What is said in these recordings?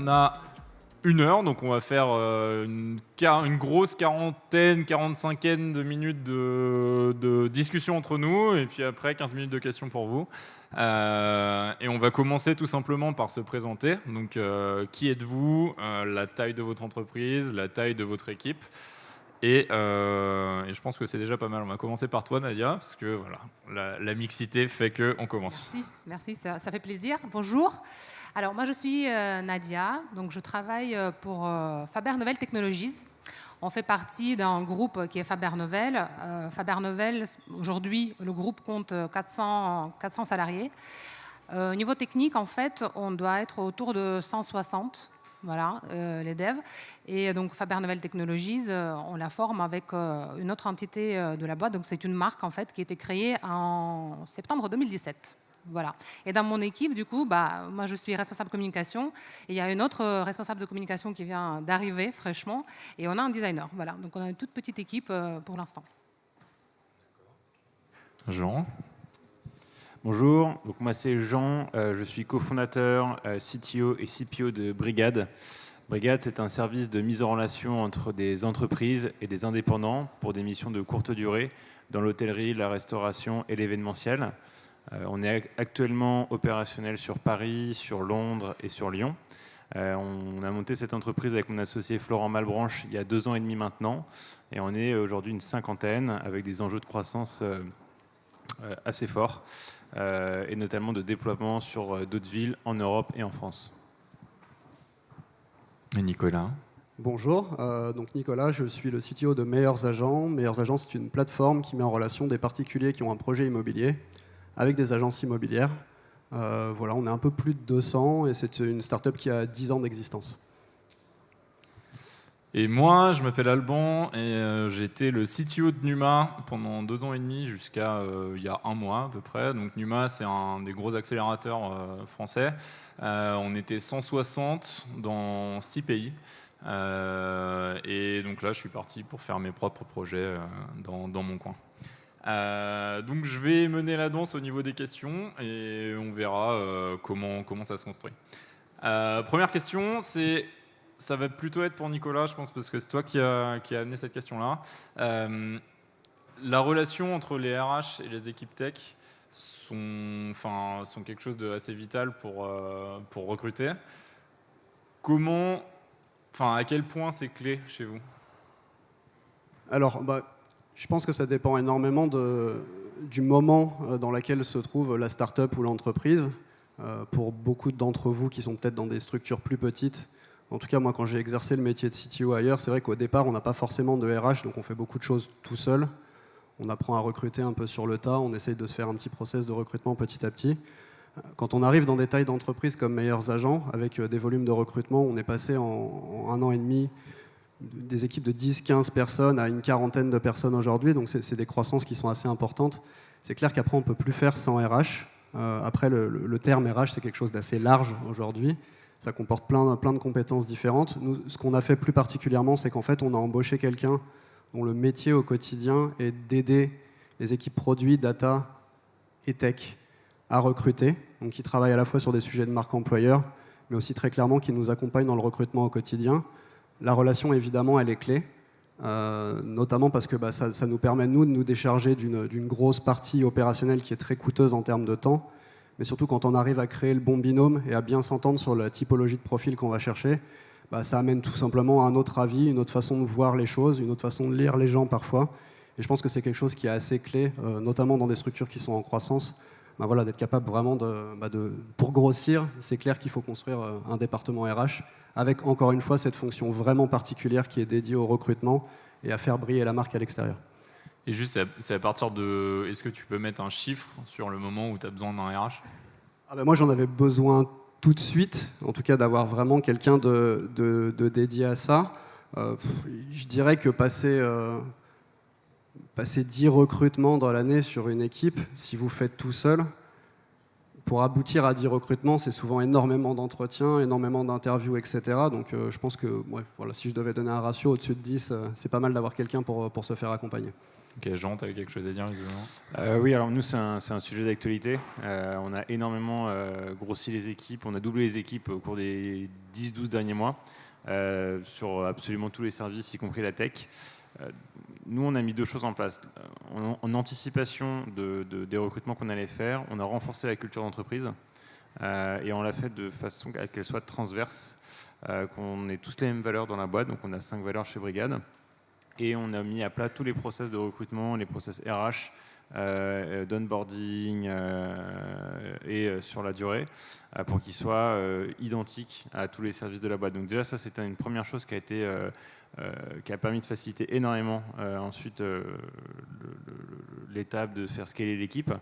on a 1 heure, donc on va faire une grosse quarantaine, 45aine de minutes de discussion entre nous, et puis après 15 minutes de questions pour vous. Et on va commencer tout simplement par se présenter. Donc, qui êtes-vous, la taille de votre entreprise, la taille de votre équipe. Et je pense que c'est déjà pas mal. On va commencer par toi, Nadia, parce que voilà, la mixité fait qu'on commence. Merci, ça fait plaisir. Bonjour. Alors, moi, je suis Nadia, donc je travaille pour Faber Novel Technologies. On fait partie d'un groupe qui est Faber Novel. Faber Novel, aujourd'hui, le groupe compte 400 salariés. Au niveau technique, en fait, on doit être autour de 160. Voilà, les devs. Et donc, Faber Novel Technologies, on la forme avec une autre entité de la boîte. Donc, c'est une marque, en fait, qui a été créée en septembre 2017. Voilà. Et dans mon équipe, du coup, moi, je suis responsable communication. Et il y a une autre responsable de communication qui vient d'arriver fraîchement. Et on a un designer. Voilà. Donc, on a une toute petite équipe pour l'instant. Jean. Bonjour, donc moi c'est Jean, je suis cofondateur, CTO et CPO de Brigade. Brigade, c'est un service de mise en relation entre des entreprises et des indépendants pour des missions de courte durée dans l'hôtellerie, la restauration et l'événementiel. On est actuellement opérationnel sur Paris, sur Londres et sur Lyon. On a monté cette entreprise avec mon associé Florent Malbranche il y a 2 ans et demi maintenant. Et on est aujourd'hui une 50aine avec des enjeux de croissance assez forts. Et notamment de déploiement sur d'autres villes en Europe et en France. Et Nicolas. Bonjour, donc Nicolas, je suis le CTO de Meilleurs Agents. Meilleurs Agents, c'est une plateforme qui met en relation des particuliers qui ont un projet immobilier avec des agences immobilières. Voilà, on est un peu plus de 200 et c'est une startup qui a 10 ans d'existence. Et moi, je m'appelle Alban et j'étais le CTO de Numa pendant 2 ans et demi jusqu'à il y a 1 mois à peu près. Donc Numa, c'est un des gros accélérateurs français. On était 160 dans 6 pays. Et donc là, je suis parti pour faire mes propres projets dans mon coin. Donc je vais mener la danse au niveau des questions et on verra comment ça se construit. Première question, ça va plutôt être pour Nicolas, je pense, parce que c'est toi qui a amené cette question-là. La relation entre les RH et les équipes tech sont quelque chose d'assez vital pour recruter. À quel point c'est clé chez vous? Alors, je pense que ça dépend énormément du moment dans lequel se trouve la startup ou l'entreprise. Pour beaucoup d'entre vous qui sont peut-être dans des structures plus petites, en tout cas, moi, quand j'ai exercé le métier de CTO ailleurs, c'est vrai qu'au départ, on n'a pas forcément de RH, donc on fait beaucoup de choses tout seul. On apprend à recruter un peu sur le tas, on essaye de se faire un petit process de recrutement petit à petit. Quand on arrive dans des tailles d'entreprise comme Meilleurs Agents, avec des volumes de recrutement, on est passé en 1 an et demi des équipes de 10-15 personnes à une quarantaine de personnes aujourd'hui, donc c'est des croissances qui sont assez importantes. C'est clair qu'après, on ne peut plus faire sans RH. Après, le terme RH, c'est quelque chose d'assez large aujourd'hui. Ça comporte plein de compétences différentes. Nous, ce qu'on a fait plus particulièrement, c'est qu'en fait, on a embauché quelqu'un dont le métier au quotidien est d'aider les équipes produits, data et tech à recruter. Donc, qui travaille à la fois sur des sujets de marque employeur, mais aussi très clairement qui nous accompagne dans le recrutement au quotidien. La relation, évidemment, elle est clé, notamment parce que ça nous permet, nous, de nous décharger d'une grosse partie opérationnelle qui est très coûteuse en termes de temps. Mais surtout, quand on arrive à créer le bon binôme et à bien s'entendre sur la typologie de profil qu'on va chercher, ça amène tout simplement à un autre avis, une autre façon de voir les choses, une autre façon de lire les gens parfois. Et je pense que c'est quelque chose qui est assez clé, notamment dans des structures qui sont en croissance. Voilà, d'être capable vraiment pour grossir, c'est clair qu'il faut construire un département RH avec, encore une fois, cette fonction vraiment particulière qui est dédiée au recrutement et à faire briller la marque à l'extérieur. Et juste, c'est à partir de... Est-ce que tu peux mettre un chiffre sur le moment où tu as besoin d'un RH? Moi, j'en avais besoin tout de suite, en tout cas d'avoir vraiment quelqu'un de dédié à ça. Je dirais que passer 10 recrutements dans l'année sur une équipe, si vous faites tout seul, pour aboutir à 10 recrutements, c'est souvent énormément d'entretiens, énormément d'interviews, etc. Donc je pense que si je devais donner un ratio au-dessus de 10, c'est pas mal d'avoir quelqu'un pour se faire accompagner. Ok, Jean, tu avais quelque chose à dire visiblement. Oui, alors nous, c'est un sujet d'actualité. On a énormément grossi les équipes, on a doublé les équipes au cours des 10-12 derniers mois, sur absolument tous les services, y compris la tech. Nous, on a mis 2 choses en place. En anticipation des recrutements qu'on allait faire, on a renforcé la culture d'entreprise et on l'a fait de façon à qu'elle soit transverse, qu'on ait tous les mêmes valeurs dans la boîte, donc on a 5 valeurs chez Brigade. Et on a mis à plat tous les process de recrutement, les process RH, d'onboarding et sur la durée, pour qu'ils soient identiques à tous les services de la boîte. Donc déjà, ça, c'était une première chose qui a permis de faciliter énormément ensuite l'étape de faire scaler l'équipe.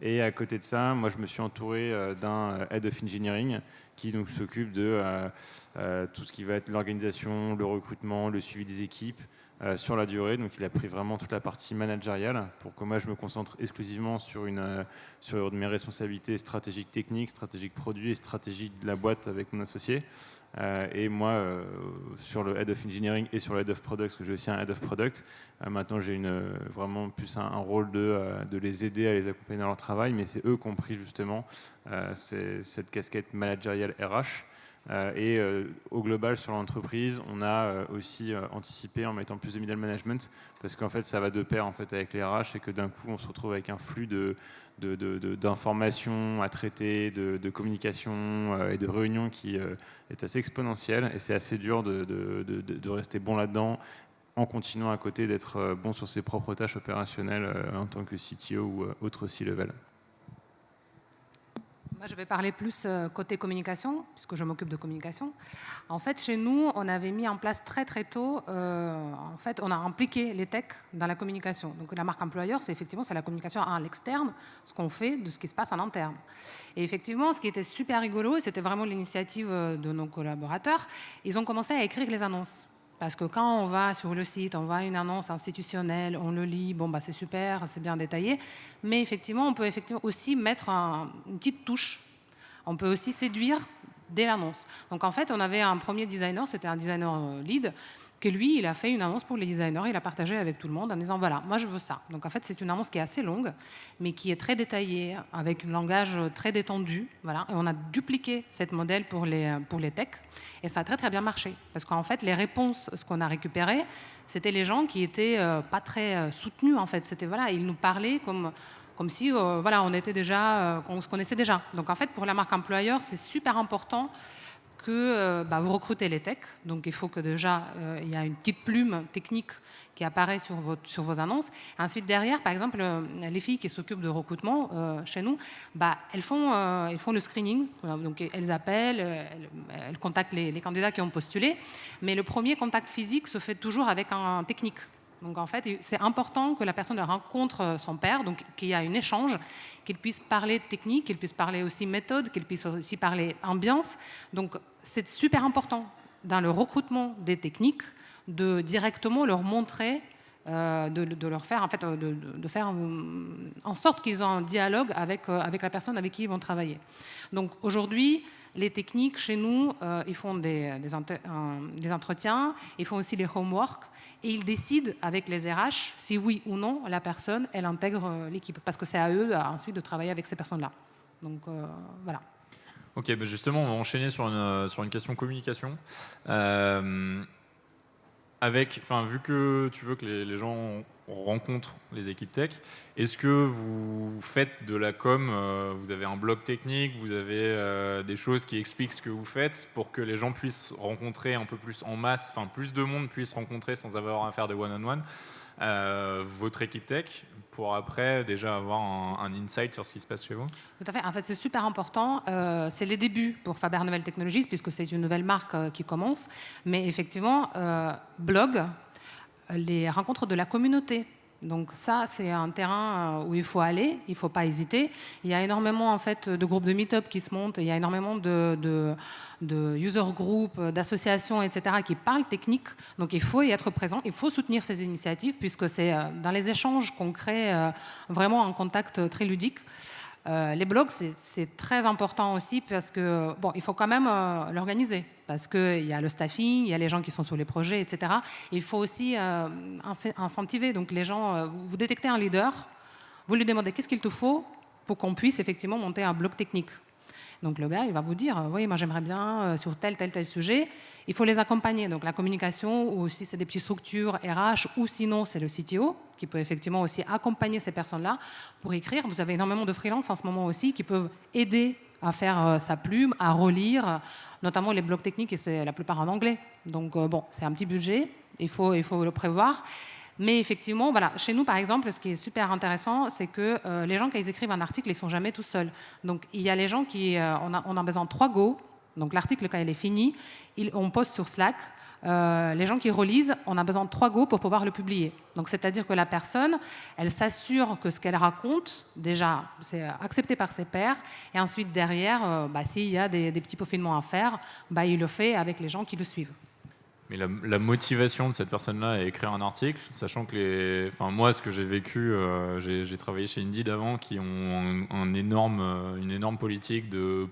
Et à côté de ça, moi, je me suis entouré d'un Head of Engineering qui donc s'occupe de tout ce qui va être l'organisation, le recrutement, le suivi des équipes, sur la durée. Donc il a pris vraiment toute la partie managériale pour que moi je me concentre exclusivement sur mes responsabilités stratégiques techniques, stratégiques produits et stratégiques de la boîte avec mon associé. Et moi, sur le Head of Engineering et sur le Head of Product, parce que j'ai aussi un Head of Product, maintenant j'ai vraiment plus un rôle de les aider à les accompagner dans leur travail, mais c'est eux qui ont pris justement cette casquette managériale RH. Et au global sur l'entreprise, on a aussi anticipé en mettant plus de middle management, parce qu'en fait ça va de pair en fait avec les RH, et que d'un coup on se retrouve avec un flux d'informations à traiter, de communication et de réunions qui est assez exponentiel, et c'est assez dur de rester bon là-dedans en continuant à côté d'être bon sur ses propres tâches opérationnelles en tant que CTO ou autre C-level. Moi, je vais parler plus côté communication, puisque je m'occupe de communication. En fait, chez nous, on avait mis en place très très tôt, en fait, on a impliqué les techs dans la communication. Donc la marque employeur, c'est la communication à l'externe, ce qu'on fait de ce qui se passe en interne. Et effectivement, ce qui était super rigolo, et c'était vraiment l'initiative de nos collaborateurs, ils ont commencé à écrire les annonces. Parce que quand on va sur le site, on voit une annonce institutionnelle, on le lit, bon, bah, c'est super, c'est bien détaillé. Mais effectivement, on peut aussi mettre une petite touche. On peut aussi séduire dès l'annonce. Donc en fait, on avait un premier designer, c'était un designer lead, que lui, il a fait une annonce pour les designers, il a partagé avec tout le monde en disant voilà, moi je veux ça. Donc en fait, c'est une annonce qui est assez longue, mais qui est très détaillée, avec un langage très détendu. Voilà. Et on a dupliqué cette modèle pour les techs, et ça a très très bien marché. Parce qu'en fait, les réponses, ce qu'on a récupéré, c'était les gens qui étaient pas très soutenus. En fait, c'était voilà, ils nous parlaient comme si voilà, on se connaissait déjà. Donc en fait, pour la marque employeur, c'est super important que vous recrutez les techs. Donc il faut que déjà il y a une petite plume technique qui apparaît sur vos annonces. Ensuite, derrière, par exemple, les filles qui s'occupent de recrutement chez nous, elles font le screening. Donc elles appellent, elles contactent les candidats qui ont postulé. Mais le premier contact physique se fait toujours avec un technique. Donc en fait, c'est important que la personne rencontre son père, donc qu'il y a un échange, qu'il puisse parler technique, qu'il puisse parler aussi méthode, qu'il puisse aussi parler ambiance. Donc c'est super important dans le recrutement des techniques de directement leur montrer, de leur faire, en fait, de faire en sorte qu'ils ont un dialogue avec la personne avec qui ils vont travailler. Donc aujourd'hui, les techniques chez nous, ils font des entretiens, ils font aussi les homework, et ils décident avec les RH si oui ou non la personne, elle intègre l'équipe. Parce que c'est à eux ensuite de travailler avec ces personnes-là. Donc voilà. Ok, justement, on va enchaîner sur une question communication. Vu que tu veux que les gens rencontrent les équipes tech, est-ce que vous faites de la com, vous avez un blog technique, vous avez des choses qui expliquent ce que vous faites pour que les gens puissent rencontrer un peu plus en masse, enfin plus de monde puisse rencontrer sans avoir à faire de one-on-one votre équipe tech, pour après déjà avoir un insight sur ce qui se passe chez vous? Tout à fait. En fait, c'est super important. C'est les débuts pour Faber Novel Technologies, puisque c'est une nouvelle marque qui commence. Mais effectivement, blog, les rencontres de la communauté. Donc ça, c'est un terrain où il faut aller, il ne faut pas hésiter. Il y a énormément en fait, de groupes de meet-up qui se montent, il y a énormément de user groups, d'associations, etc., qui parlent technique. Donc il faut y être présent, il faut soutenir ces initiatives, puisque c'est dans les échanges qu'on crée vraiment un contact très ludique. Les blogs, c'est très important aussi parce que, bon, il faut quand même l'organiser parce qu'il y a le staffing, il y a les gens qui sont sur les projets, etc. Il faut aussi incentiver. Donc, les gens, vous détectez un leader, vous lui demandez qu'est-ce qu'il te faut pour qu'on puisse effectivement monter un blog technique. Donc, le gars, il va vous dire, oui, moi, j'aimerais bien sur tel sujet. Il faut les accompagner. Donc, la communication, ou si c'est des petites structures RH, ou sinon, c'est le CTO qui peut effectivement aussi accompagner ces personnes-là pour écrire. Vous avez énormément de freelance en ce moment aussi qui peuvent aider à faire sa plume, à relire, notamment les blogs techniques, et c'est la plupart en anglais. Donc, bon, c'est un petit budget, il faut le prévoir. Mais effectivement, voilà, chez nous, par exemple, ce qui est super intéressant, c'est que les gens, quand ils écrivent un article, ils ne sont jamais tout seuls. Donc, il y a les gens qui... on a besoin de 3 go. Donc, l'article, quand il est fini, on poste sur Slack. Les gens qui relisent, on a besoin de 3 go pour pouvoir le publier. Donc, c'est-à-dire que la personne, elle s'assure que ce qu'elle raconte, déjà, c'est accepté par ses pairs. Et ensuite, derrière, s'il y a des petits peaufinements à faire, il le fait avec les gens qui le suivent. Mais la motivation de cette personne-là à écrire un article, sachant que moi, ce que j'ai vécu, j'ai travaillé chez Indeed avant, qui ont une énorme politique de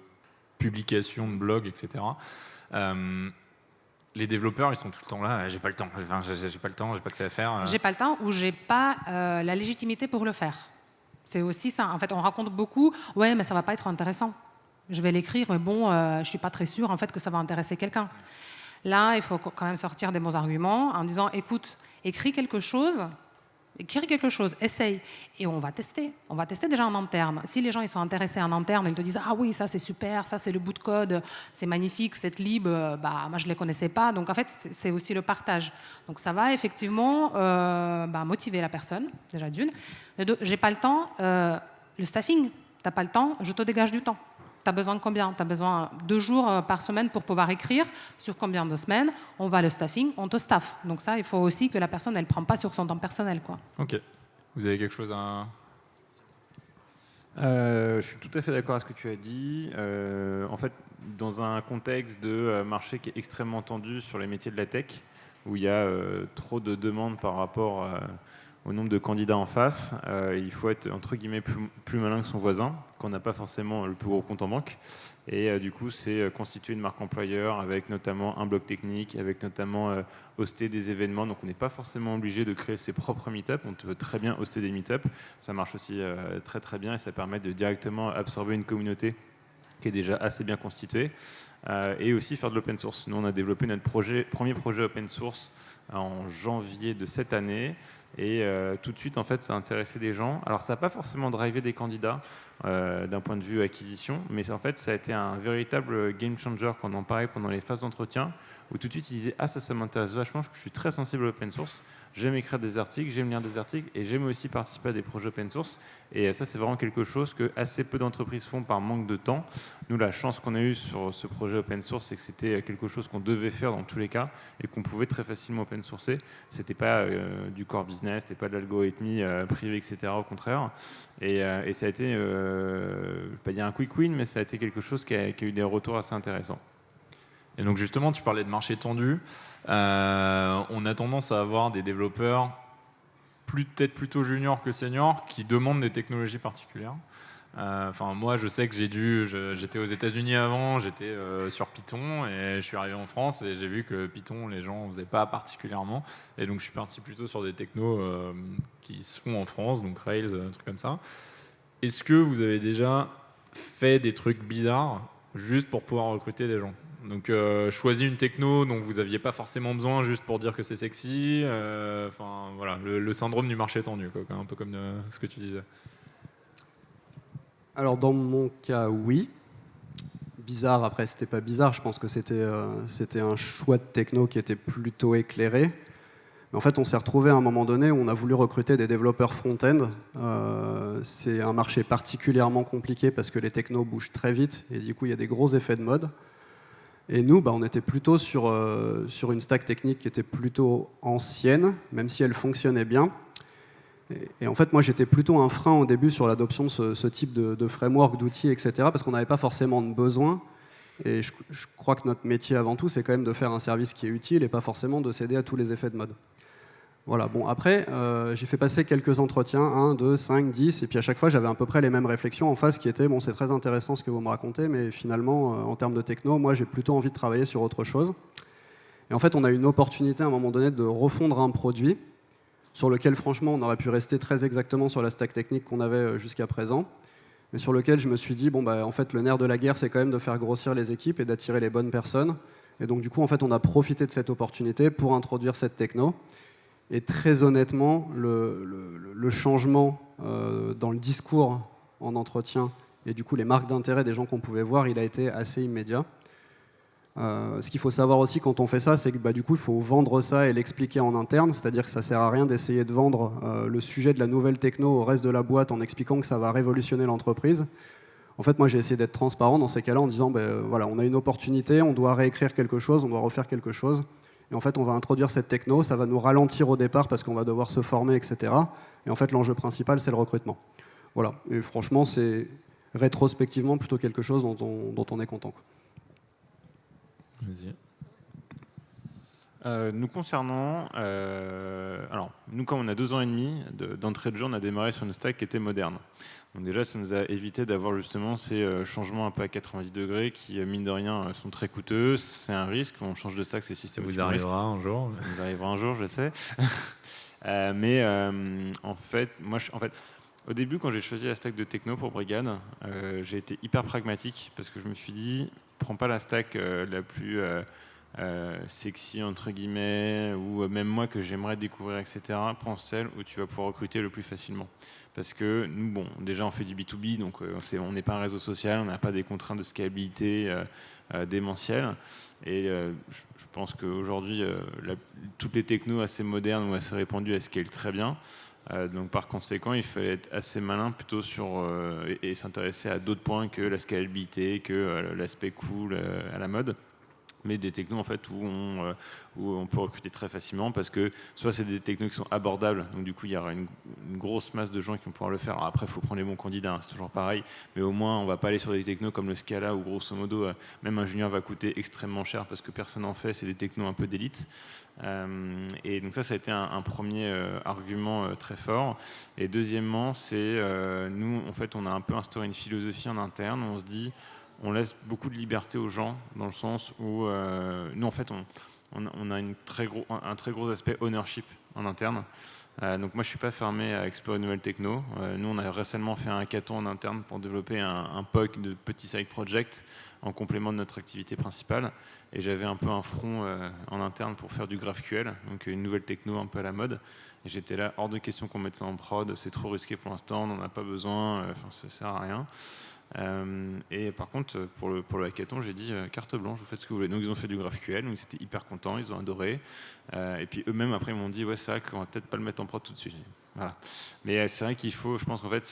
publication de blogs, etc. Les développeurs, ils sont tout le temps là, j'ai pas le temps, j'ai pas que ça à faire. J'ai pas le temps ou j'ai pas la légitimité pour le faire. C'est aussi ça. En fait, on raconte beaucoup, ouais, mais ça va pas être intéressant. Je vais l'écrire, mais bon, je suis pas très sûre en fait que ça va intéresser quelqu'un. Là, il faut quand même sortir des bons arguments en disant, écoute, écris quelque chose, essaye. Et on va tester. On va tester déjà en interne. Si les gens ils sont intéressés en interne, ils te disent, ah oui, ça c'est super, ça c'est le bout de code, c'est magnifique, cette lib, moi je ne les connaissais pas. Donc en fait, c'est aussi le partage. Donc ça va effectivement motiver la personne, déjà d'une. De deux, j'ai pas le temps, le staffing, t'as pas le temps, je te dégage du temps. Tu as besoin de combien? Tu as besoin 2 jours par semaine pour pouvoir écrire. Sur combien de semaines? On va le staffing, on te staff. Donc ça, il faut aussi que la personne, elle ne prenne pas sur son temps personnel, quoi. Ok. Vous avez quelque chose à... Je suis tout à fait d'accord avec ce que tu as dit. En fait, dans un contexte de marché qui est extrêmement tendu sur les métiers de la tech, où il y a trop de demandes par rapport au nombre de candidats en face, il faut être entre guillemets plus malin que son voisin, qu'on n'a pas forcément le plus gros compte en banque. Et du coup, c'est constituer une marque employeur avec notamment un blog technique, avec notamment hoster des événements. Donc on n'est pas forcément obligé de créer ses propres meet-up. On peut très bien hoster des meet-up. Ça marche aussi très très bien et ça permet de directement absorber une communauté qui est déjà assez bien constituée. Et aussi faire de l'open source. Nous, on a développé notre premier projet open source en janvier de cette année. Et tout de suite, en fait, ça a intéressé des gens. Alors, ça n'a pas forcément drivé des candidats d'un point de vue acquisition, mais en fait, ça a été un véritable game changer quand on en parlait pendant les phases d'entretien, où tout de suite, ils disaient « Ah, ça m'intéresse vachement, parce que je suis très sensible à l'open source. J'aime écrire des articles, j'aime lire des articles, et j'aime aussi participer à des projets open source. » Et ça, c'est vraiment quelque chose que assez peu d'entreprises font par manque de temps. Nous, la chance qu'on a eue sur ce projet open source, c'est que c'était quelque chose qu'on devait faire dans tous les cas, et qu'on pouvait très facilement open sourcer. C'était pas du core business, c'était pas de l'algorithmie privée, etc. Au contraire. Et ça a été, je vais pas dire un quick win, mais ça a été quelque chose qui a eu des retours assez intéressants. Et donc justement, tu parlais de marché tendu. On a tendance à avoir des développeurs peut-être plutôt juniors que seniors qui demandent des technologies particulières. Moi, je sais que j'étais aux États-Unis avant, j'étais sur Python et je suis arrivé en France et j'ai vu que Python, les gens ne faisaient pas particulièrement. Et donc, je suis parti plutôt sur des technos qui se font en France, donc Rails, un truc comme ça. Est-ce que vous avez déjà fait des trucs bizarres juste pour pouvoir recruter des gens? Donc, choisi une techno dont vous n'aviez pas forcément besoin juste pour dire que c'est sexy. Voilà, le syndrome du marché tendu, quoi, un peu comme ce que tu disais. Alors dans mon cas, oui. Bizarre, après c'était pas bizarre, je pense que c'était un choix de techno qui était plutôt éclairé. Mais en fait on s'est retrouvé à un moment donné où on a voulu recruter des développeurs front-end. C'est un marché particulièrement compliqué parce que les technos bougent très vite et du coup il y a des gros effets de mode. Et nous, on était plutôt sur une stack technique qui était plutôt ancienne, même si elle fonctionnait bien. Et en fait, moi, j'étais plutôt un frein au début sur l'adoption de ce type de framework, d'outils, etc., parce qu'on n'avait pas forcément de besoin. Et je crois que notre métier, avant tout, c'est quand même de faire un service qui est utile et pas forcément de céder à tous les effets de mode. Voilà, bon, après, j'ai fait passer quelques entretiens, 1, 2, 5, 10, et puis à chaque fois, j'avais à peu près les mêmes réflexions en face qui étaient, bon, c'est très intéressant ce que vous me racontez, mais finalement, en termes de techno, moi, j'ai plutôt envie de travailler sur autre chose. Et en fait, on a eu une opportunité à un moment donné de refondre un produit sur lequel, franchement, on aurait pu rester très exactement sur la stack technique qu'on avait jusqu'à présent, mais sur lequel je me suis dit, bon, bah, en fait, le nerf de la guerre, c'est quand même de faire grossir les équipes et d'attirer les bonnes personnes. Et donc, du coup, en fait, on a profité de cette opportunité pour introduire cette techno. Et très honnêtement, le changement dans le discours en entretien et du coup les marques d'intérêt des gens qu'on pouvait voir, il a été assez immédiat. Ce qu'il faut savoir aussi quand on fait ça, c'est que du coup il faut vendre ça et l'expliquer en interne, c'est-à-dire que ça sert à rien d'essayer de vendre le sujet de la nouvelle techno au reste de la boîte en expliquant que ça va révolutionner l'entreprise. En fait, moi j'ai essayé d'être transparent dans ces cas-là en disant voilà, on a une opportunité, on doit réécrire quelque chose, on doit refaire quelque chose. Et en fait, on va introduire cette techno, ça va nous ralentir au départ parce qu'on va devoir se former, etc. Et en fait, l'enjeu principal, c'est le recrutement. Voilà. Et franchement, c'est rétrospectivement plutôt quelque chose dont on est content. Vas-y. Nous concernant, alors nous comme on a 2 ans et demi d'entrée de jeu, on a démarré sur une stack qui était moderne. Donc déjà, ça nous a évité d'avoir justement ces changements un peu à 90 degrés qui, mine de rien, sont très coûteux. C'est un risque. On change de stack, c'est systématiquement. Ça vous arrivera un jour. Ça nous arrivera un jour, je sais. En fait, au début, quand j'ai choisi la stack de techno pour Brigade, j'ai été hyper pragmatique parce que je me suis dit, prends pas la stack la plus sexy entre guillemets, ou même moi que j'aimerais découvrir, etc. Prends celle où tu vas pouvoir recruter le plus facilement. Parce que nous, bon, déjà on fait du B2B, donc on n'est pas un réseau social, on n'a pas des contraintes de scalabilité démentielles. Et je pense qu'aujourd'hui, toutes les technos assez modernes ou assez répandues, elles scalent très bien. Donc par conséquent, il fallait être assez malin plutôt sur et s'intéresser à d'autres points que la scalabilité, que l'aspect cool à la mode. Mais des technos en fait où on peut recruter très facilement parce que soit c'est des technos qui sont abordables, donc du coup il y aura une grosse masse de gens qui vont pouvoir le faire. Alors après il faut prendre les bons candidats, hein, c'est toujours pareil, mais au moins on va pas aller sur des technos comme le Scala où grosso modo même un junior va coûter extrêmement cher parce que personne n'en fait, c'est des technos un peu d'élite. Et donc ça a été un premier argument très fort. Et deuxièmement, c'est nous en fait on a un peu instauré une philosophie en interne, on se dit on laisse beaucoup de liberté aux gens, dans le sens où nous, en fait, on a un très gros aspect ownership en interne. Donc moi, je ne suis pas fermé à explorer de nouvelles techno. Nous, on a récemment fait un hackathon en interne pour développer un POC de petits side projects en complément de notre activité principale. Et j'avais un peu un front en interne pour faire du GraphQL, donc une nouvelle techno un peu à la mode. Et j'étais là, hors de question qu'on mette ça en prod, c'est trop risqué pour l'instant, on n'en a pas besoin, ça ne sert à rien. Et par contre, pour le hackathon, j'ai dit carte blanche, vous faites ce que vous voulez. Donc ils ont fait du GraphQL, donc ils étaient hyper contents, ils ont adoré. Et puis eux-mêmes après ils m'ont dit ouais c'est vrai qu'on va peut-être pas le mettre en prod tout de suite. Voilà. Mais c'est vrai qu'il faut, je pense qu'en fait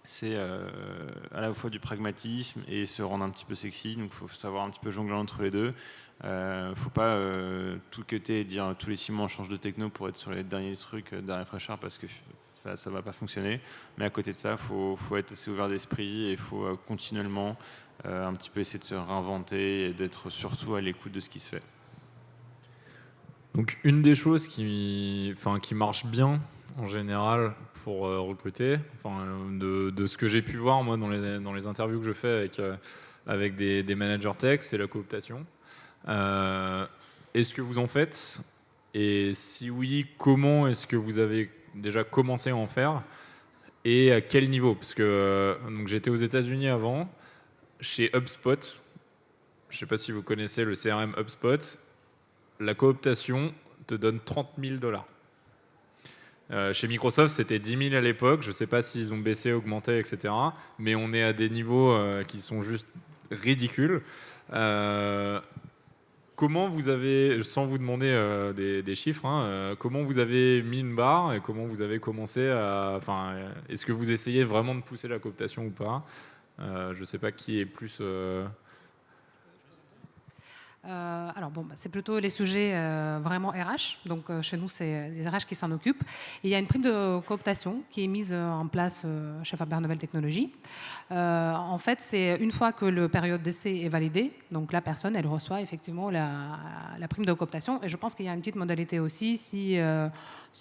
c'est à la fois du pragmatisme et se rendre un petit peu sexy. Donc il faut savoir un petit peu jongler entre les deux. Faut pas tout cutter et dire tous les 6 mois on change de techno pour être sur les derniers trucs dernière fraîcheur parce que ça ne va pas fonctionner. Mais à côté de ça, il faut être assez ouvert d'esprit et il faut continuellement un petit peu essayer de se réinventer et d'être surtout à l'écoute de ce qui se fait. Donc une des choses qui marche bien en général pour recruter, de ce que j'ai pu voir moi dans les interviews que je fais avec des managers tech, c'est la cooptation. Est-ce que vous en faites? Et si oui, comment est-ce que vous avez déjà commencé à en faire et à quel niveau? Parce que donc j'étais aux États-Unis avant, chez HubSpot. Je ne sais pas si vous connaissez le CRM HubSpot. La cooptation te donne $30 000. Chez Microsoft, c'était 10 000 à l'époque. Je ne sais pas s'ils ont baissé, augmenté, etc. Mais on est à des niveaux qui sont juste ridicules. Comment vous avez, sans vous demander des chiffres, comment vous avez mis une barre et comment vous avez commencé à... est-ce que vous essayez vraiment de pousser la cooptation ou pas? Je ne sais pas qui est plus... Alors bon, c'est plutôt les sujets vraiment RH. Donc chez nous, c'est les RH qui s'en occupent. Et il y a une prime de cooptation qui est mise en place chez Faber Novel Technologies. En fait, c'est une fois que le période d'essai est validée, donc la personne, elle reçoit effectivement la prime de cooptation. Et je pense qu'il y a une petite modalité aussi si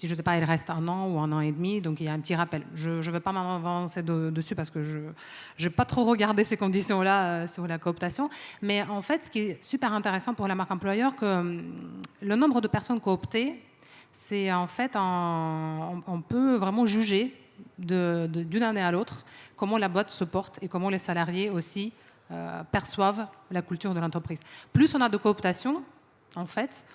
je ne sais pas, elle reste 1 an ou 1 an et demi. Donc il y a un petit rappel. Je ne vais pas m'avancer dessus parce que je n'ai pas trop regardé ces conditions-là sur la cooptation. Mais en fait, ce qui est super intéressant pour la marque employeur, que le nombre de personnes cooptées, c'est en fait, on peut vraiment juger d'une année à l'autre comment la boîte se porte et comment les salariés aussi perçoivent la culture de l'entreprise. Plus on a de cooptation, en fait,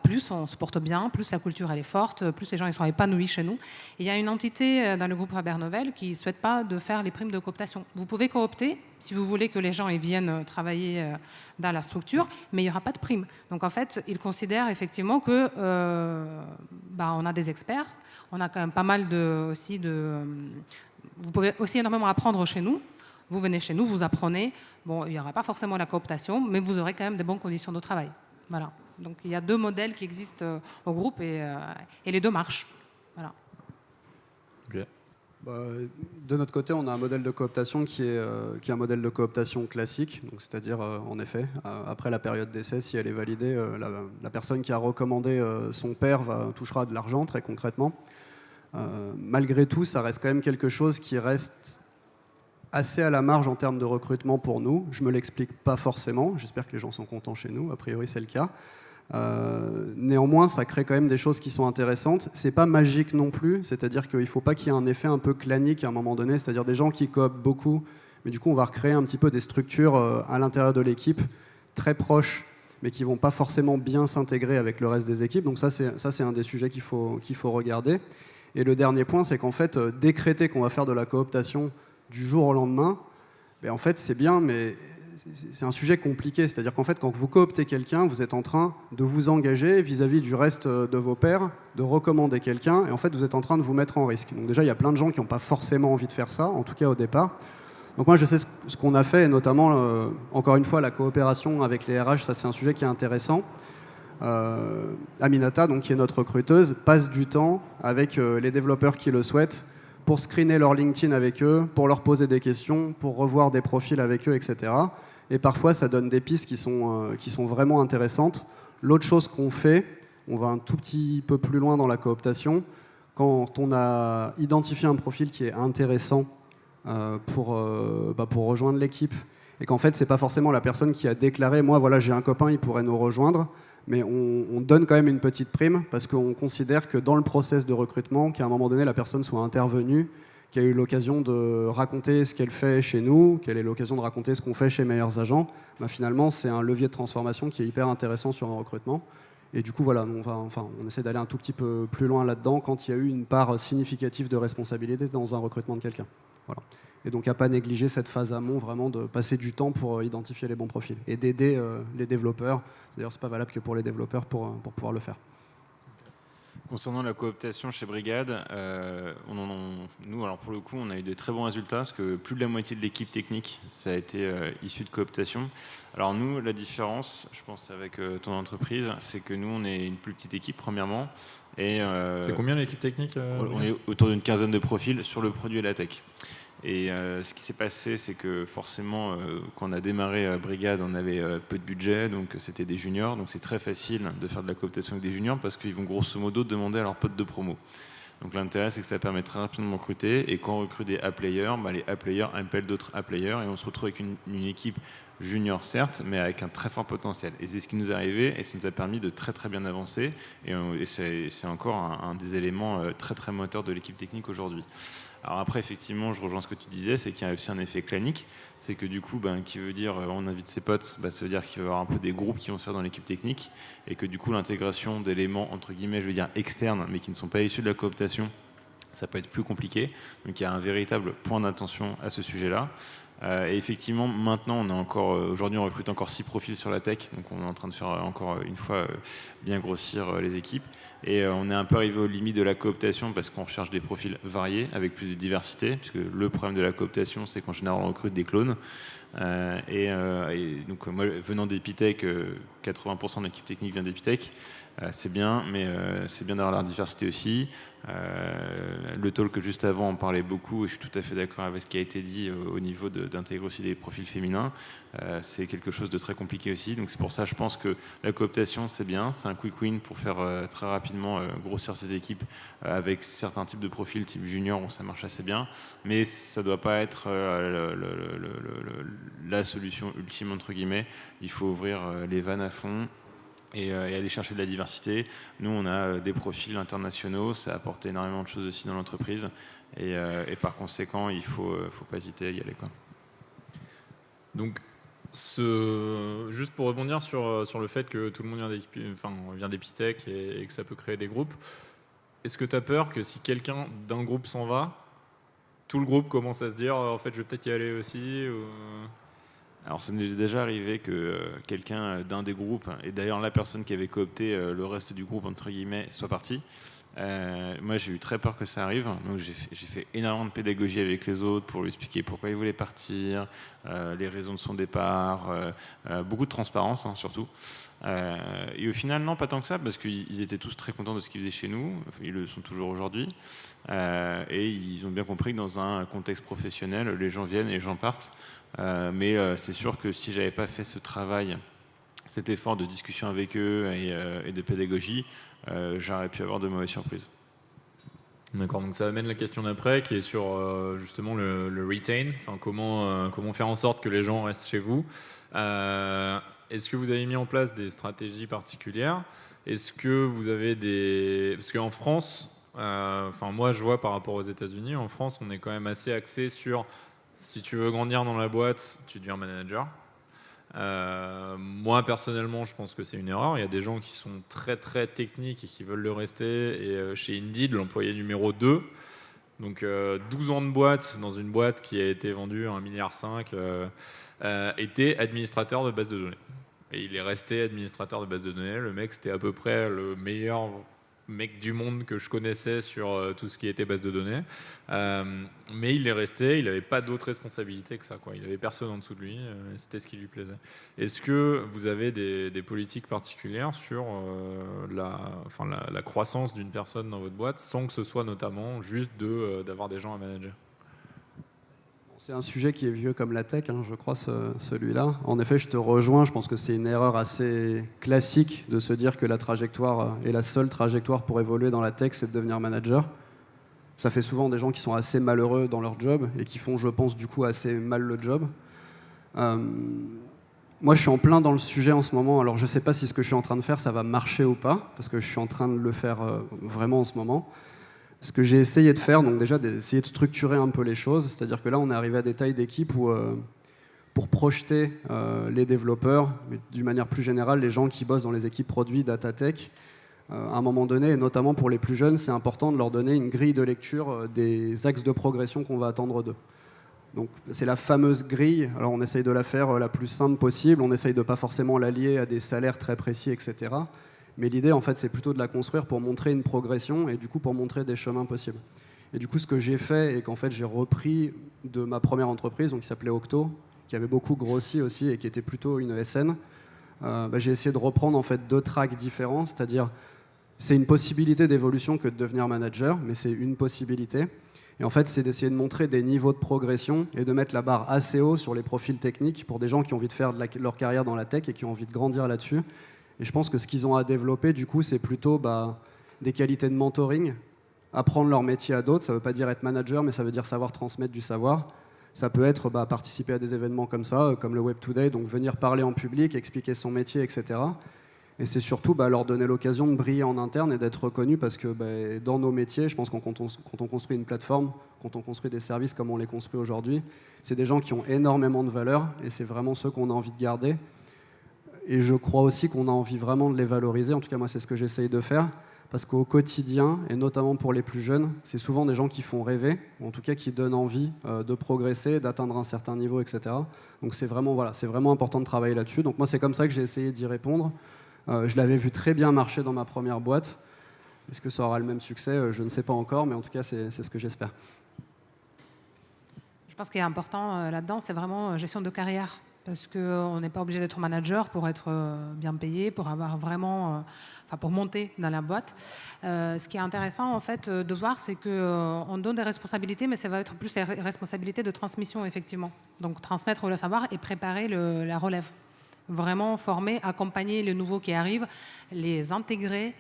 plus on se porte bien, plus la culture elle est forte, plus les gens ils sont épanouis chez nous. Et il y a une entité dans le groupe Faber Novel qui ne souhaite pas de faire les primes de cooptation. Vous pouvez coopter si vous voulez que les gens ils viennent travailler dans la structure, mais il n'y aura pas de prime. Donc en fait, ils considèrent effectivement que on a des experts, on a quand même pas mal aussi de... Vous pouvez aussi énormément apprendre chez nous. Vous venez chez nous, vous apprenez. Bon, il n'y aura pas forcément la cooptation, mais vous aurez quand même des bonnes conditions de travail. Voilà. Donc il y a 2 modèles qui existent au groupe et les 2 marchent. Voilà. Okay. De notre côté, on a un modèle de cooptation qui est un modèle de cooptation classique, donc c'est-à-dire en effet, après la période d'essai, si elle est validée, la personne qui a recommandé son pair touchera de l'argent très concrètement. Malgré tout, ça reste quand même quelque chose qui reste assez à la marge en termes de recrutement pour nous. Je ne me l'explique pas forcément, j'espère que les gens sont contents chez nous, a priori c'est le cas. Néanmoins, ça crée quand même des choses qui sont intéressantes. C'est pas magique non plus, c'est-à-dire qu'il ne faut pas qu'il y ait un effet un peu clanique à un moment donné, c'est-à-dire des gens qui cooptent beaucoup, mais du coup on va recréer un petit peu des structures à l'intérieur de l'équipe très proches, mais qui ne vont pas forcément bien s'intégrer avec le reste des équipes. Donc ça c'est un des sujets qu'il faut regarder. Et le dernier point, c'est qu'en fait, décréter qu'on va faire de la cooptation du jour au lendemain, en fait c'est bien, mais c'est un sujet compliqué. C'est-à-dire qu'en fait, quand vous cooptez quelqu'un, vous êtes en train de vous engager vis-à-vis du reste de vos pairs, de recommander quelqu'un, et en fait, vous êtes en train de vous mettre en risque. Donc déjà, il y a plein de gens qui n'ont pas forcément envie de faire ça, en tout cas au départ. Donc moi, je sais ce qu'on a fait, et notamment, encore une fois, la coopération avec les RH, ça c'est un sujet qui est intéressant. Aminata, donc, qui est notre recruteuse, passe du temps avec les développeurs qui le souhaitent pour screener leur LinkedIn avec eux, pour leur poser des questions, pour revoir des profils avec eux, etc. Et parfois, ça donne des pistes qui sont vraiment intéressantes. L'autre chose qu'on fait, on va un tout petit peu plus loin dans la cooptation, quand on a identifié un profil qui est intéressant pour rejoindre l'équipe, et qu'en fait, c'est pas forcément la personne qui a déclaré « moi, voilà, j'ai un copain, il pourrait nous rejoindre », mais on donne quand même une petite prime parce qu'on considère que dans le process de recrutement, qu'à un moment donné, la personne soit intervenue, qu'elle a eu l'occasion de raconter ce qu'elle fait chez nous, qu'elle ait l'occasion de raconter ce qu'on fait chez Meilleurs Agents, finalement, c'est un levier de transformation qui est hyper intéressant sur un recrutement. Et du coup, voilà, on essaie d'aller un tout petit peu plus loin là-dedans quand il y a eu une part significative de responsabilité dans un recrutement de quelqu'un. Voilà. Et donc, à ne pas négliger cette phase amont, vraiment de passer du temps pour identifier les bons profils et d'aider les développeurs. D'ailleurs, ce n'est pas valable que pour les développeurs pour pouvoir le faire. Concernant la cooptation chez Brigade, nous, alors pour le coup, on a eu de très bons résultats parce que plus de la moitié de l'équipe technique, ça a été issu de cooptation. Alors nous, la différence, je pense, avec ton entreprise, c'est que nous, on est une plus petite équipe, premièrement. Et c'est combien l'équipe technique On est autour d'une 15aine de profils sur le produit et la tech. Et ce qui s'est passé, c'est que forcément, quand on a démarré Brigade, on avait peu de budget, donc c'était des juniors. Donc c'est très facile de faire de la cooptation avec des juniors parce qu'ils vont grosso modo demander à leurs potes de promo. Donc l'intérêt, c'est que ça permet très rapidement de recruter. Et quand on recrute des A-players, les A-players appellent d'autres A-players et on se retrouve avec une équipe junior, certes, mais avec un très fort potentiel. Et c'est ce qui nous est arrivé et ça nous a permis de très très bien avancer. Et c'est encore un des éléments très très moteurs de l'équipe technique aujourd'hui. Alors après, effectivement, je rejoins ce que tu disais, c'est qu'il y a aussi un effet clanique. C'est que du coup, qui veut dire on invite ses potes, ça veut dire qu'il va y avoir un peu des groupes qui vont se faire dans l'équipe technique. Et que du coup, l'intégration d'éléments, entre guillemets, je veux dire externes, mais qui ne sont pas issus de la cooptation, ça peut être plus compliqué. Donc il y a un véritable point d'attention à ce sujet-là. Et effectivement, maintenant, aujourd'hui, on recrute encore 6 profils sur la tech. Donc on est en train de faire encore une fois bien grossir les équipes. Et on est un peu arrivé aux limites de la cooptation parce qu'on recherche des profils variés avec plus de diversité, puisque le problème de la cooptation, c'est qu'en général, on recrute des clones. Et donc, moi, venant d'Epitech, 80% de l'équipe technique vient d'Epitech. C'est bien, mais c'est bien d'avoir la diversité aussi. Le talk juste avant en parlait beaucoup, et je suis tout à fait d'accord avec ce qui a été dit au niveau d'intégrer aussi des profils féminins. C'est quelque chose de très compliqué aussi, donc c'est pour ça je pense que la cooptation c'est bien, c'est un quick win pour faire très rapidement grossir ses équipes avec certains types de profils type junior où ça marche assez bien, mais ça ne doit pas être la solution ultime entre guillemets. Il faut ouvrir les vannes à fond et aller chercher de la diversité. Nous, on a des profils internationaux, ça apporte énormément de choses aussi dans l'entreprise, et par conséquent, il ne faut pas hésiter à y aller, quoi. Donc, juste pour rebondir sur le fait que tout le monde vient d'Epitech et que ça peut créer des groupes, est-ce que tu as peur que si quelqu'un d'un groupe s'en va, tout le groupe commence à se dire en fait je vais peut-être y aller aussi ou... Alors, ça nous est déjà arrivé que quelqu'un d'un des groupes, et d'ailleurs la personne qui avait coopté le reste du groupe, entre guillemets, soit partie. Moi, j'ai eu très peur que ça arrive, donc j'ai fait énormément de pédagogie avec les autres pour lui expliquer pourquoi il voulait partir, les raisons de son départ, beaucoup de transparence, hein, surtout. Et au final, non, pas tant que ça, parce qu'ils étaient tous très contents de ce qu'ils faisaient chez nous, ils le sont toujours aujourd'hui, et ils ont bien compris que dans un contexte professionnel, les gens viennent et les gens partent. Mais c'est sûr que si j'avais pas fait ce travail, cet effort de discussion avec eux et de pédagogie, j'aurais pu avoir de mauvaises surprises. D'accord, donc ça amène la question d'après qui est sur justement le retain, enfin comment faire en sorte que les gens restent chez vous. Est-ce que vous avez mis en place des stratégies particulières? Est-ce que vous avez parce qu'en France, moi je vois par rapport aux États-Unis, en France on est quand même assez axé sur si tu veux grandir dans la boîte, tu deviens manager. Moi personnellement je pense que c'est une erreur. Il y a des gens qui sont très très techniques et qui veulent le rester, et chez Indeed l'employé numéro 2, donc 12 ans de boîte dans une boîte qui a été vendue à 1,5 milliard, était administrateur de base de données, et il est resté administrateur de base de données. Le mec c'était à peu près le meilleur mec du monde que je connaissais sur tout ce qui était base de données, mais il est resté, il n'avait pas d'autres responsabilités que ça, quoi. Il n'avait personne en dessous de lui, c'était ce qui lui plaisait. Est-ce que vous avez des politiques particulières sur la croissance d'une personne dans votre boîte, sans que ce soit notamment juste d'avoir des gens à manager? C'est un sujet qui est vieux comme la tech, hein, je crois, celui-là. En effet, je te rejoins, je pense que c'est une erreur assez classique de se dire que la trajectoire est la seule trajectoire pour évoluer dans la tech, c'est de devenir manager. Ça fait souvent des gens qui sont assez malheureux dans leur job et qui font, je pense, du coup, assez mal le job. Moi, je suis en plein dans le sujet en ce moment, alors je ne sais pas si ce que je suis en train de faire, ça va marcher ou pas, parce que je suis en train de le faire vraiment en ce moment. Ce que j'ai essayé de faire, donc déjà d'essayer de structurer un peu les choses, c'est-à-dire que là on est arrivé à des tailles d'équipe où pour projeter les développeurs, mais d'une manière plus générale les gens qui bossent dans les équipes produits, data tech, à un moment donné, et notamment pour les plus jeunes, c'est important de leur donner une grille de lecture des axes de progression qu'on va attendre d'eux. Donc c'est la fameuse grille, alors on essaye de la faire la plus simple possible, on essaye de pas forcément la lier à des salaires très précis, etc. Mais l'idée, en fait, c'est plutôt de la construire pour montrer une progression et du coup pour montrer des chemins possibles. Et du coup, ce que j'ai fait et qu'en fait j'ai repris de ma première entreprise, donc qui s'appelait Octo, qui avait beaucoup grossi aussi et qui était plutôt une ESN, j'ai essayé de reprendre en fait 2 tracks différents, c'est-à-dire c'est une possibilité d'évolution que de devenir manager, mais c'est une possibilité. Et en fait, c'est d'essayer de montrer des niveaux de progression et de mettre la barre assez haut sur les profils techniques pour des gens qui ont envie de faire leur carrière dans la tech et qui ont envie de grandir là-dessus. Et je pense que ce qu'ils ont à développer, du coup, c'est plutôt des qualités de mentoring, apprendre leur métier à d'autres. Ça ne veut pas dire être manager, mais ça veut dire savoir transmettre du savoir. Ça peut être participer à des événements comme ça, comme le Web Today, donc venir parler en public, expliquer son métier, etc. Et c'est surtout leur donner l'occasion de briller en interne et d'être reconnu, parce que dans nos métiers, je pense que quand on construit une plateforme, quand on construit des services comme on les construit aujourd'hui, c'est des gens qui ont énormément de valeur et c'est vraiment ceux qu'on a envie de garder. Et je crois aussi qu'on a envie vraiment de les valoriser. En tout cas, moi, c'est ce que j'essaye de faire. Parce qu'au quotidien, et notamment pour les plus jeunes, c'est souvent des gens qui font rêver, ou en tout cas qui donnent envie de progresser, d'atteindre un certain niveau, etc. Donc c'est vraiment important de travailler là-dessus. Donc moi, c'est comme ça que j'ai essayé d'y répondre. Je l'avais vu très bien marcher dans ma première boîte. Est-ce que ça aura le même succès? Je ne sais pas encore, mais en tout cas, c'est ce que j'espère. Je pense qu'il est important là-dedans, c'est vraiment gestion de carrière. Parce qu'on n'est pas obligé d'être manager pour être bien payé, pour avoir vraiment, pour monter dans la boîte. Ce qui est intéressant en fait de voir, c'est qu'on donne des responsabilités, mais ça va être plus les responsabilités de transmission effectivement. Donc transmettre le savoir et préparer la relève. Vraiment former, accompagner les nouveaux qui arrivent, les intégrer.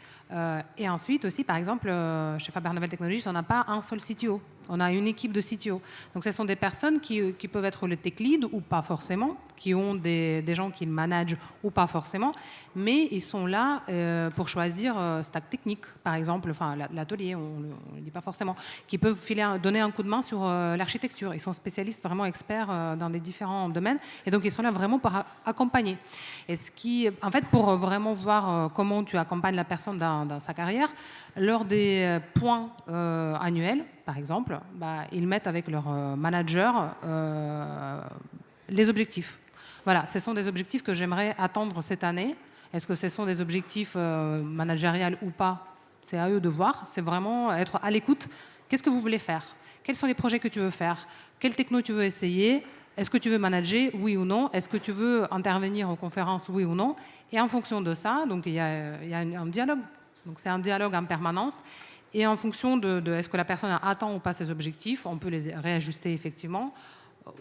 Et ensuite aussi, par exemple, chez Faber Novel Technologies, on n'a pas un seul CTO. On a une équipe de CTO. Donc ce sont des personnes qui peuvent être le tech lead ou pas forcément, qui ont des gens qui managent ou pas forcément, mais ils sont là pour choisir stack technique, par exemple, enfin l'atelier, on ne le dit pas forcément, qui peuvent donner un coup de main sur l'architecture. Ils sont spécialistes, vraiment experts dans les différents domaines, et donc ils sont là vraiment pour accompagner. Et en fait, pour vraiment voir comment tu accompagnes la personne dans sa carrière, lors des points annuels, par exemple, ils mettent avec leur manager les objectifs. Voilà, ce sont des objectifs que j'aimerais attendre cette année. Est-ce que ce sont des objectifs managériels ou pas? C'est à eux de voir. C'est vraiment être à l'écoute. Qu'est-ce que vous voulez faire? Quels sont les projets que tu veux faire? Quelle techno tu veux essayer? Est-ce que tu veux manager, oui ou non? Est-ce que tu veux intervenir aux conférences, oui ou non? Et en fonction de ça, donc il y a un dialogue. Donc c'est un dialogue en permanence. Et en fonction de est-ce que la personne attend ou pas ses objectifs, on peut les réajuster effectivement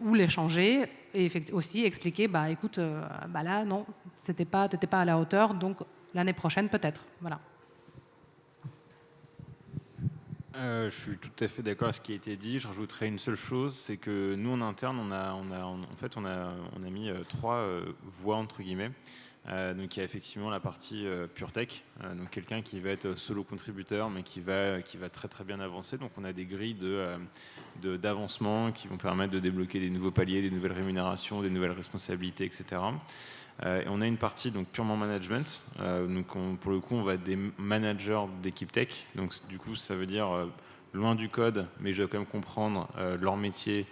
ou les changer et aussi expliquer, écoute, là non, t'étais pas à la hauteur, donc l'année prochaine peut-être. Voilà. Je suis tout à fait d'accord avec ce qui a été dit. Je rajouterais une seule chose, c'est que nous en interne, on a mis 3 voies entre guillemets. Donc il y a effectivement la partie pure tech, donc quelqu'un qui va être solo contributeur, mais qui va très très bien avancer. Donc on a des grilles d'avancement qui vont permettre de débloquer des nouveaux paliers, des nouvelles rémunérations, des nouvelles responsabilités, etc. Et on a une partie donc purement management. Donc pour le coup, on va être des managers d'équipe tech. Donc du coup, ça veut dire loin du code, mais je dois quand même comprendre leur métier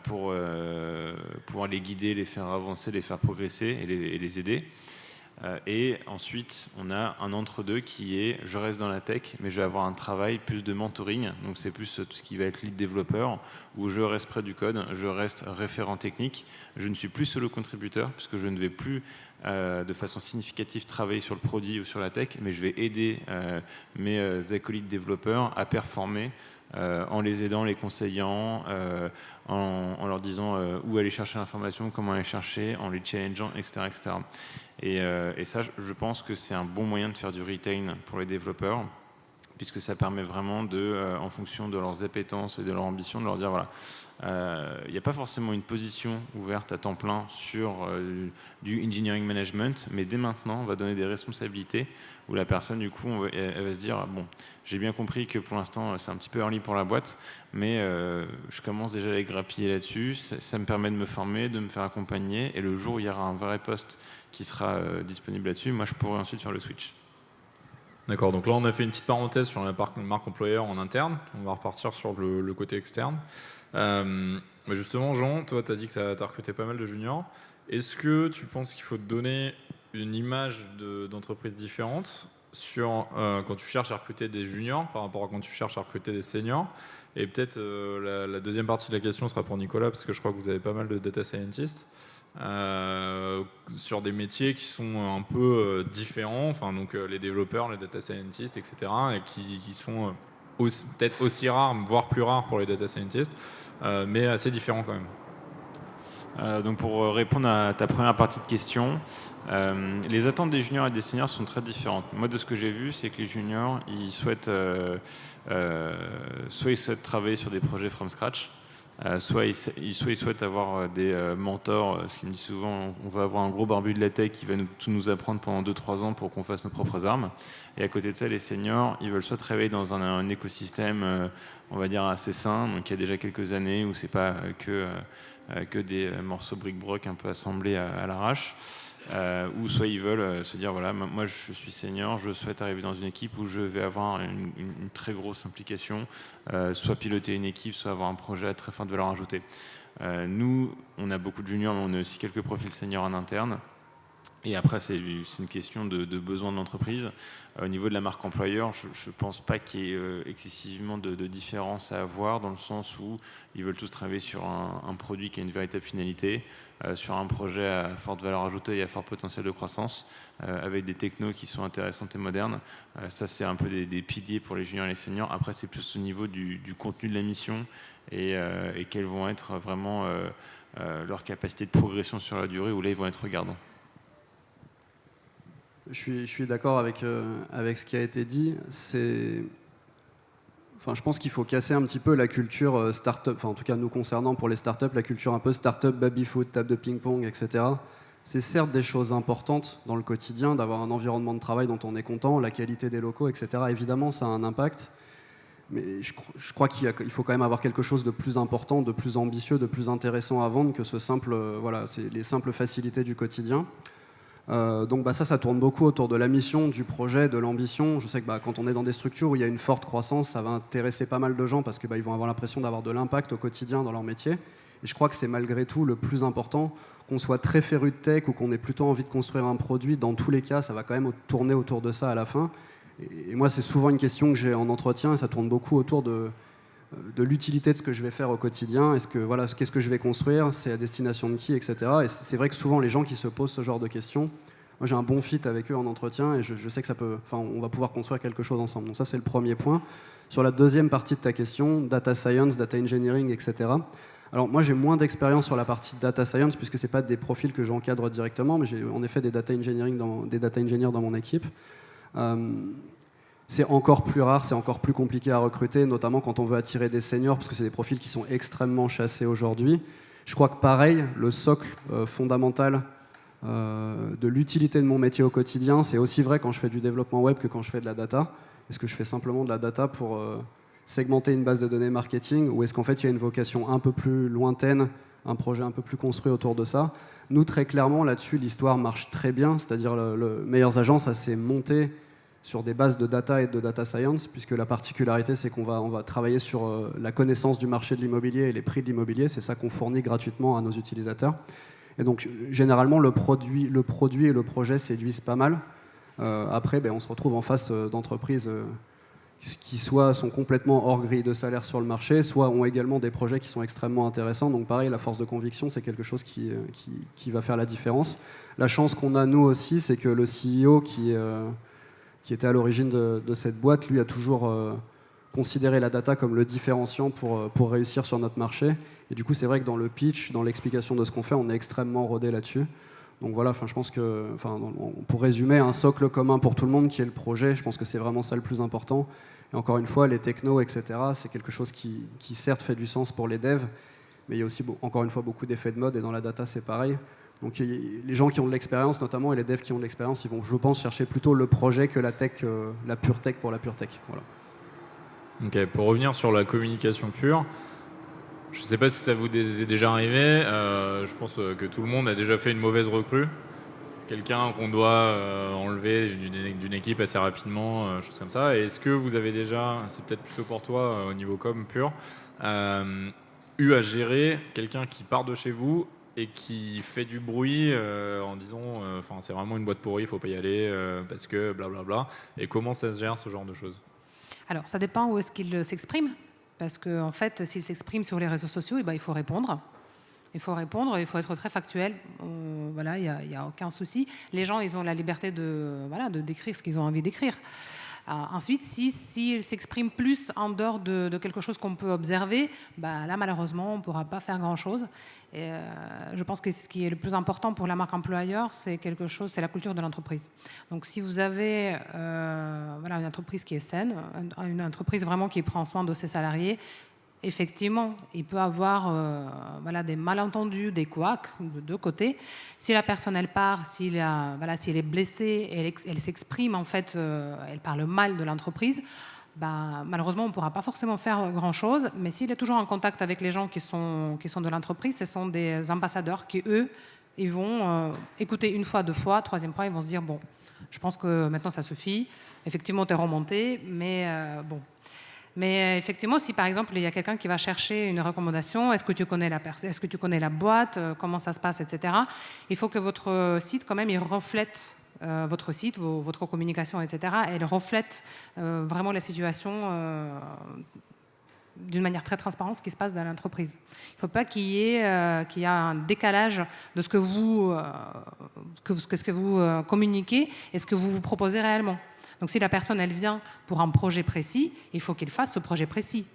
pour pouvoir les guider, les faire avancer, les faire progresser et les aider. Et ensuite, on a un entre-deux qui est je reste dans la tech, mais je vais avoir un travail plus de mentoring. Donc c'est plus tout ce qui va être lead développeur, où je reste près du code, je reste référent technique. Je ne suis plus solo contributeur, puisque je ne vais plus de façon significative travailler sur le produit ou sur la tech, mais je vais aider mes acolytes développeurs à performer en les aidant, les conseillant, en leur disant où aller chercher l'information, comment aller chercher, en les challengeant, etc. etc. Et ça, je pense que c'est un bon moyen de faire du retain pour les développeurs, puisque ça permet vraiment en fonction de leurs appétences et de leur ambition, de leur dire voilà, il n'y a pas forcément une position ouverte à temps plein sur du engineering management, mais dès maintenant, on va donner des responsabilités où la personne, du coup, elle va se dire bon, j'ai bien compris que pour l'instant, c'est un petit peu early pour la boîte, mais je commence déjà à les grappiller là-dessus. Ça me permet de me former, de me faire accompagner, et le jour où il y aura un vrai poste qui sera disponible là-dessus, moi, je pourrai ensuite faire le switch. D'accord, donc là on a fait une petite parenthèse sur la marque employeur en interne, on va repartir sur le côté externe. Justement Jean, toi tu as dit que tu as recruté pas mal de juniors. Est-ce que tu penses qu'il faut te donner une image d'entreprise différente quand tu cherches à recruter des juniors par rapport à quand tu cherches à recruter des seniors? Et peut-être la deuxième partie de la question sera pour Nicolas, parce que je crois que vous avez pas mal de data scientists. Sur des métiers qui sont un peu différents, donc les développeurs, les data scientists, etc., et qui sont peut-être aussi rares, voire plus rares pour les data scientists, mais assez différents quand même. Donc pour répondre à ta première partie de question, les attentes des juniors et des seniors sont très différentes. Moi, de ce que j'ai vu, c'est que les juniors, soit ils souhaitent travailler sur des projets from scratch, soit ils souhaitent avoir des mentors, ce qu'ils me disent souvent, on va avoir un gros barbu de la tech qui va tout nous apprendre pendant 2-3 ans pour qu'on fasse nos propres armes. Et à côté de ça, les seniors, ils veulent soit travailler dans un écosystème, on va dire, assez sain, donc il y a déjà quelques années où c'est pas que des morceaux bric-broc un peu assemblés à l'arrache, ou soit ils veulent se dire voilà, moi je suis senior, je souhaite arriver dans une équipe où je vais avoir une très grosse implication, soit piloter une équipe, soit avoir un projet à très forte valeur ajoutée. Nous, on a beaucoup de juniors, mais on a aussi quelques profils seniors en interne. Et après, c'est une question de besoin de l'entreprise. Au niveau de la marque employeur, je ne pense pas qu'il y ait excessivement de différence à avoir, dans le sens où ils veulent tous travailler sur un produit qui a une véritable finalité, sur un projet à forte valeur ajoutée et à fort potentiel de croissance, avec des technos qui sont intéressantes et modernes. Ça, c'est un peu des piliers pour les juniors et les seniors. Après, c'est plus au niveau du contenu de la mission et quelles vont être vraiment leurs capacités de progression sur la durée, où là, ils vont être regardants. Je suis d'accord avec ce qui a été dit. Je pense qu'il faut casser un petit peu la culture start-up, en tout cas nous concernant pour les start-up, la culture un peu start-up, baby-foot, table de ping-pong, etc. C'est certes des choses importantes dans le quotidien, d'avoir un environnement de travail dont on est content, la qualité des locaux, etc. Évidemment, ça a un impact. Mais je crois qu'il faut quand même avoir quelque chose de plus important, de plus ambitieux, de plus intéressant à vendre que c'est les simples facilités du quotidien. Donc ça tourne beaucoup autour de la mission, du projet, de l'ambition. Je sais que quand on est dans des structures où il y a une forte croissance, ça va intéresser pas mal de gens parce que ils vont avoir l'impression d'avoir de l'impact au quotidien dans leur métier. Et je crois que c'est malgré tout le plus important, qu'on soit très féru de tech ou qu'on ait plutôt envie de construire un produit. Dans tous les cas, ça va quand même tourner autour de ça à la fin. Et moi, c'est souvent une question que j'ai en entretien et ça tourne beaucoup autour de l'utilité de ce que je vais faire au quotidien. Qu'est-ce que je vais construire, c'est à destination de qui, etc. Et c'est vrai que souvent les gens qui se posent ce genre de questions, moi j'ai un bon fit avec eux en entretien et je sais que on va pouvoir construire quelque chose ensemble. Donc ça, c'est le premier point. Sur la deuxième partie de ta question, data science, data engineering, etc. Alors moi j'ai moins d'expérience sur la partie data science puisque c'est pas des profils que j'encadre directement, mais j'ai en effet des data engineers dans mon équipe. C'est encore plus rare, c'est encore plus compliqué à recruter, notamment quand on veut attirer des seniors, parce que c'est des profils qui sont extrêmement chassés aujourd'hui. Je crois que pareil, le socle fondamental de l'utilité de mon métier au quotidien, c'est aussi vrai quand je fais du développement web que quand je fais de la data. Est-ce que je fais simplement de la data pour segmenter une base de données marketing, ou est-ce qu'en fait il y a une vocation un peu plus lointaine, un projet un peu plus construit autour de ça? Nous, très clairement, là-dessus, l'histoire marche très bien, c'est-à-dire le Meilleures Agences, ça s'est monté sur des bases de data et de data science, puisque la particularité, c'est qu'on va travailler sur la connaissance du marché de l'immobilier et les prix de l'immobilier. C'est ça qu'on fournit gratuitement à nos utilisateurs. Et donc, généralement, le produit et le projet séduisent pas mal. Après, on se retrouve en face d'entreprises qui soit sont complètement hors grille de salaire sur le marché, soit ont également des projets qui sont extrêmement intéressants. Donc pareil, la force de conviction, c'est quelque chose qui va faire la différence. La chance qu'on a, nous aussi, c'est que le CEO qui était à l'origine de cette boîte, lui a toujours considéré la data comme le différenciant pour réussir sur notre marché. Et du coup, c'est vrai que dans le pitch, dans l'explication de ce qu'on fait, on est extrêmement rodé là-dessus. Donc voilà, je pense que, pour résumer, un socle commun pour tout le monde qui est le projet, je pense que c'est vraiment ça le plus important. Et encore une fois, les technos, etc., c'est quelque chose qui certes fait du sens pour les devs, mais il y a aussi, encore une fois, beaucoup d'effets de mode, et dans la data, c'est pareil. Donc les gens qui ont de l'expérience, notamment, et les devs qui ont de l'expérience, ils vont, je pense, chercher plutôt le projet que la tech, la pure tech pour la pure tech. Voilà. Ok, pour revenir sur la communication pure, je ne sais pas si ça vous est déjà arrivé, je pense que tout le monde a déjà fait une mauvaise recrue. Quelqu'un qu'on doit enlever d'une équipe assez rapidement, choses comme ça. Et est-ce que vous avez déjà, c'est peut-être plutôt pour toi au niveau com pur, eu à gérer quelqu'un qui part de chez vous et qui fait du bruit en disant c'est vraiment une boîte pourrie, il ne faut pas y aller parce que blablabla. Et comment ça se gère ce genre de choses? Alors, ça dépend où est-ce qu'il s'exprime. Parce qu'en fait, s'il s'exprime sur les réseaux sociaux, il faut répondre. Il faut répondre, il faut être très factuel. Voilà, il n'y a aucun souci. Les gens, ils ont la liberté de décrire ce qu'ils ont envie d'écrire. Ensuite, s'ils s'expriment plus en dehors de quelque chose qu'on peut observer, là, malheureusement, on ne pourra pas faire grand-chose. Et je pense que ce qui est le plus important pour la marque employeur, c'est la culture de l'entreprise. Donc, si vous avez une entreprise qui est saine, une entreprise vraiment qui prend soin de ses salariés, effectivement, il peut avoir des malentendus, des couacs de deux côtés. Si la personne elle part, si elle est blessée, elle s'exprime en fait, elle parle mal de l'entreprise. Malheureusement, on ne pourra pas forcément faire grand-chose, mais s'il est toujours en contact avec les gens qui sont de l'entreprise, ce sont des ambassadeurs qui, eux, ils vont écouter une fois, deux fois, troisième fois, ils vont se dire, bon, je pense que maintenant ça suffit, effectivement, tu es remonté, mais bon. Mais effectivement, si par exemple il y a quelqu'un qui va chercher une recommandation, est-ce que tu connais la personne, est-ce que tu connais la boîte, comment ça se passe, etc. Il faut que votre site quand même il reflète votre site, votre communication, etc. Elle reflète vraiment la situation d'une manière très transparente ce qui se passe dans l'entreprise. Il ne faut pas qu'il y ait un décalage de ce que vous communiquez et ce que vous proposez réellement. Donc si la personne elle vient pour un projet précis, il faut qu'elle fasse ce projet précis.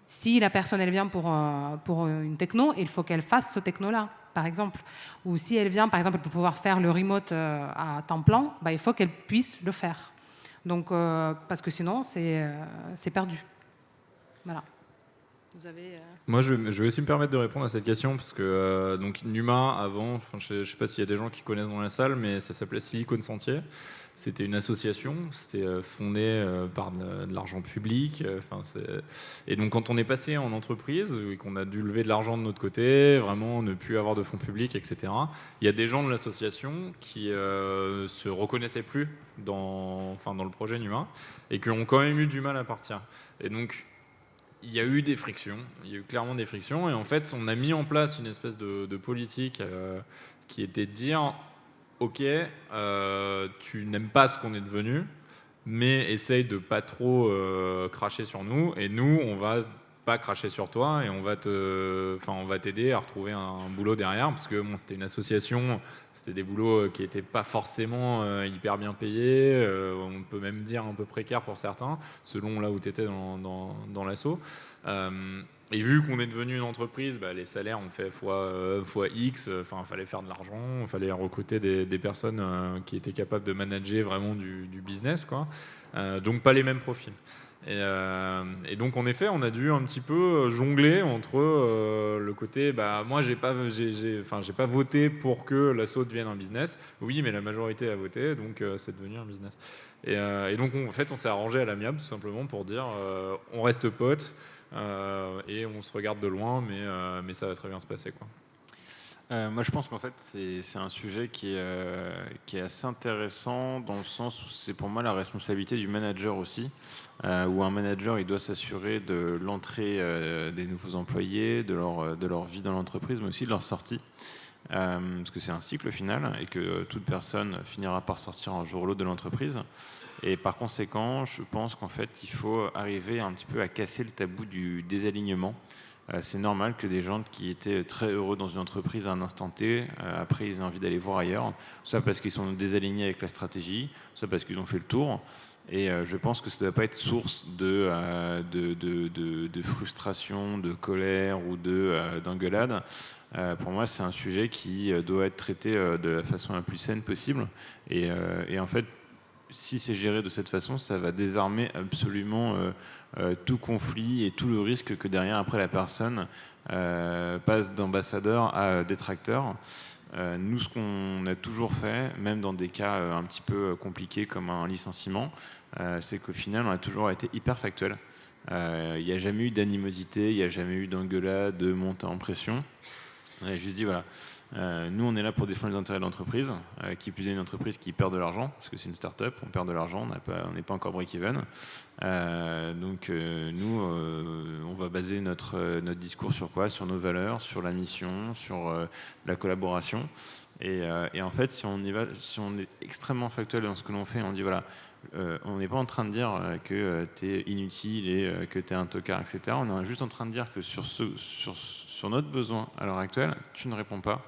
Si la personne elle vient pour une techno, il faut qu'elle fasse ce techno-là, par exemple. Ou si elle vient, par exemple, pour pouvoir faire le remote à temps plein, il faut qu'elle puisse le faire. Donc, parce que sinon, c'est perdu. Voilà. Vous avez, Moi, je vais aussi me permettre de répondre à cette question parce que donc Numa avant, je sais pas s'il y a des gens qui connaissent dans la salle, mais ça s'appelait Silicon Sentier. C'était une association, c'était fondé par de l'argent public. Et donc quand on est passé en entreprise et qu'on a dû lever de l'argent de notre côté, vraiment ne plus avoir de fonds publics, etc. Il y a des gens de l'association qui se reconnaissaient plus dans le projet Numa et qui ont quand même eu du mal à partir. Et donc il y a eu des frictions, il y a eu clairement des frictions, et en fait, on a mis en place une espèce de politique qui était de dire ok, tu n'aimes pas ce qu'on est devenu, mais essaye de pas trop cracher sur nous, et nous, on va pas cracher sur toi, et on va t'aider à retrouver un boulot derrière, parce que bon, c'était une association, c'était des boulots qui n'étaient pas forcément hyper bien payés, on peut même dire un peu précaires pour certains, selon là où tu étais dans l'asso. Et vu qu'on est devenu une entreprise, les salaires ont fait fois X, il fallait faire de l'argent, il fallait recruter des personnes qui étaient capables de manager vraiment du business, quoi. Donc pas les mêmes profils. Et donc en effet, on a dû un petit peu jongler entre le côté, moi j'ai pas voté pour que l'asso devienne un business. Oui, mais la majorité a voté, donc c'est devenu un business. Et donc en fait, on s'est arrangé à l'amiable tout simplement pour dire, on reste potes. Et on se regarde de loin, mais ça va très bien se passer, quoi. Moi, je pense qu'en fait, c'est un sujet qui est assez intéressant dans le sens où c'est pour moi la responsabilité du manager aussi, où un manager il doit s'assurer de l'entrée des nouveaux employés, de leur vie dans l'entreprise, mais aussi de leur sortie. Parce que c'est un cycle final et que toute personne finira par sortir un jour ou l'autre de l'entreprise. Et par conséquent, je pense qu'en fait, il faut arriver un petit peu à casser le tabou du désalignement. C'est normal que des gens qui étaient très heureux dans une entreprise à un instant T, après ils aient envie d'aller voir ailleurs, soit parce qu'ils sont désalignés avec la stratégie, soit parce qu'ils ont fait le tour. Et je pense que ça ne doit pas être source de frustration, de colère ou d'engueulade. Pour moi, c'est un sujet qui doit être traité de la façon la plus saine possible. Et en fait, si c'est géré de cette façon, ça va désarmer absolument tout conflit et tout le risque que derrière, après, la personne passe d'ambassadeur à détracteur. Nous, ce qu'on a toujours fait, même dans des cas un petit peu compliqués comme un licenciement, c'est qu'au final, on a toujours été hyper factuel. Il n'y a jamais eu d'animosité, il n'y a jamais eu d'engueulade, de montée en pression. On a juste dit, voilà, nous, on est là pour défendre les intérêts de l'entreprise, qui plus est une entreprise qui perd de l'argent, parce que c'est une start-up, on perd de l'argent, on n'est pas encore break-even. Donc, nous, on va baser notre discours sur quoi ? Sur nos valeurs, sur la mission, sur la collaboration. Et en fait, si on est extrêmement factuel dans ce que l'on fait, on dit, voilà, on n'est pas en train de dire que tu es inutile et que tu es un tocard, etc. On est juste en train de dire que sur notre besoin à l'heure actuelle, tu ne réponds pas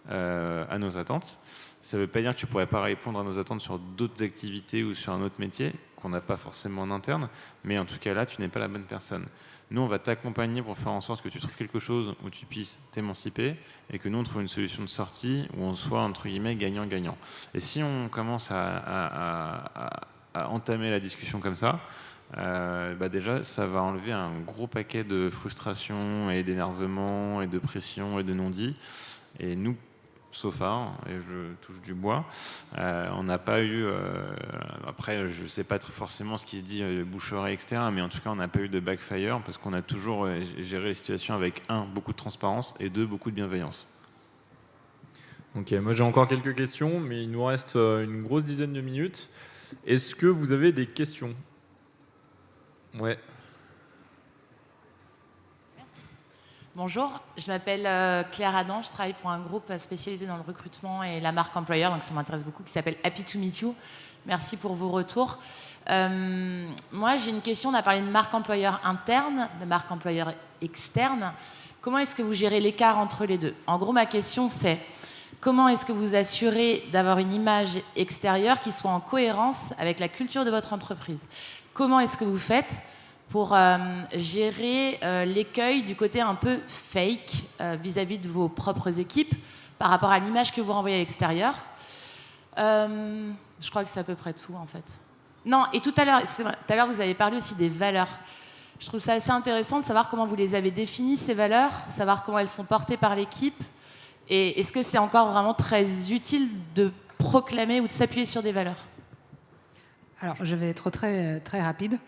à nos attentes. Ça ne veut pas dire que tu ne pourrais pas répondre à nos attentes sur d'autres activités ou sur un autre métier qu'on n'a pas forcément en interne, mais en tout cas là, tu n'es pas la bonne personne. Nous, on va t'accompagner pour faire en sorte que tu trouves quelque chose où tu puisses t'émanciper et que nous, on trouve une solution de sortie où on soit, entre guillemets, gagnant-gagnant. Et si on commence à entamer la discussion comme ça, déjà, ça va enlever un gros paquet de frustration et d'énervement et de pression et de non-dit. Et nous, sauf et je touche du bois, on n'a pas eu, après je ne sais pas forcément ce qui se dit bouche-oreille, etc., mais en tout cas on n'a pas eu de backfire parce qu'on a toujours géré les situations avec beaucoup de transparence et beaucoup de bienveillance. Ok, moi j'ai encore quelques questions, mais il nous reste une grosse dizaine de minutes. Est-ce que vous avez des questions ? Ouais. Bonjour, je m'appelle Claire Adam, je travaille pour un groupe spécialisé dans le recrutement et la marque employeur, donc ça m'intéresse beaucoup, qui s'appelle Happy to Meet You. Merci pour vos retours. Moi, j'ai une question, on a parlé de marque employeur interne, de marque employeur externe. Comment est-ce que vous gérez l'écart entre les deux? En gros, ma question, c'est comment est-ce que vous assurez d'avoir une image extérieure qui soit en cohérence avec la culture de votre entreprise? Comment est-ce que vous faites pour gérer l'écueil du côté un peu fake vis-à-vis de vos propres équipes par rapport à l'image que vous renvoyez à l'extérieur? Je crois que c'est à peu près tout, en fait. Non, et tout à l'heure, vous avez parlé aussi des valeurs. Je trouve ça assez intéressant de savoir comment vous les avez définies, ces valeurs, savoir comment elles sont portées par l'équipe. Et est-ce que c'est encore vraiment très utile de proclamer ou de s'appuyer sur des valeurs? Alors, je vais être très, très rapide.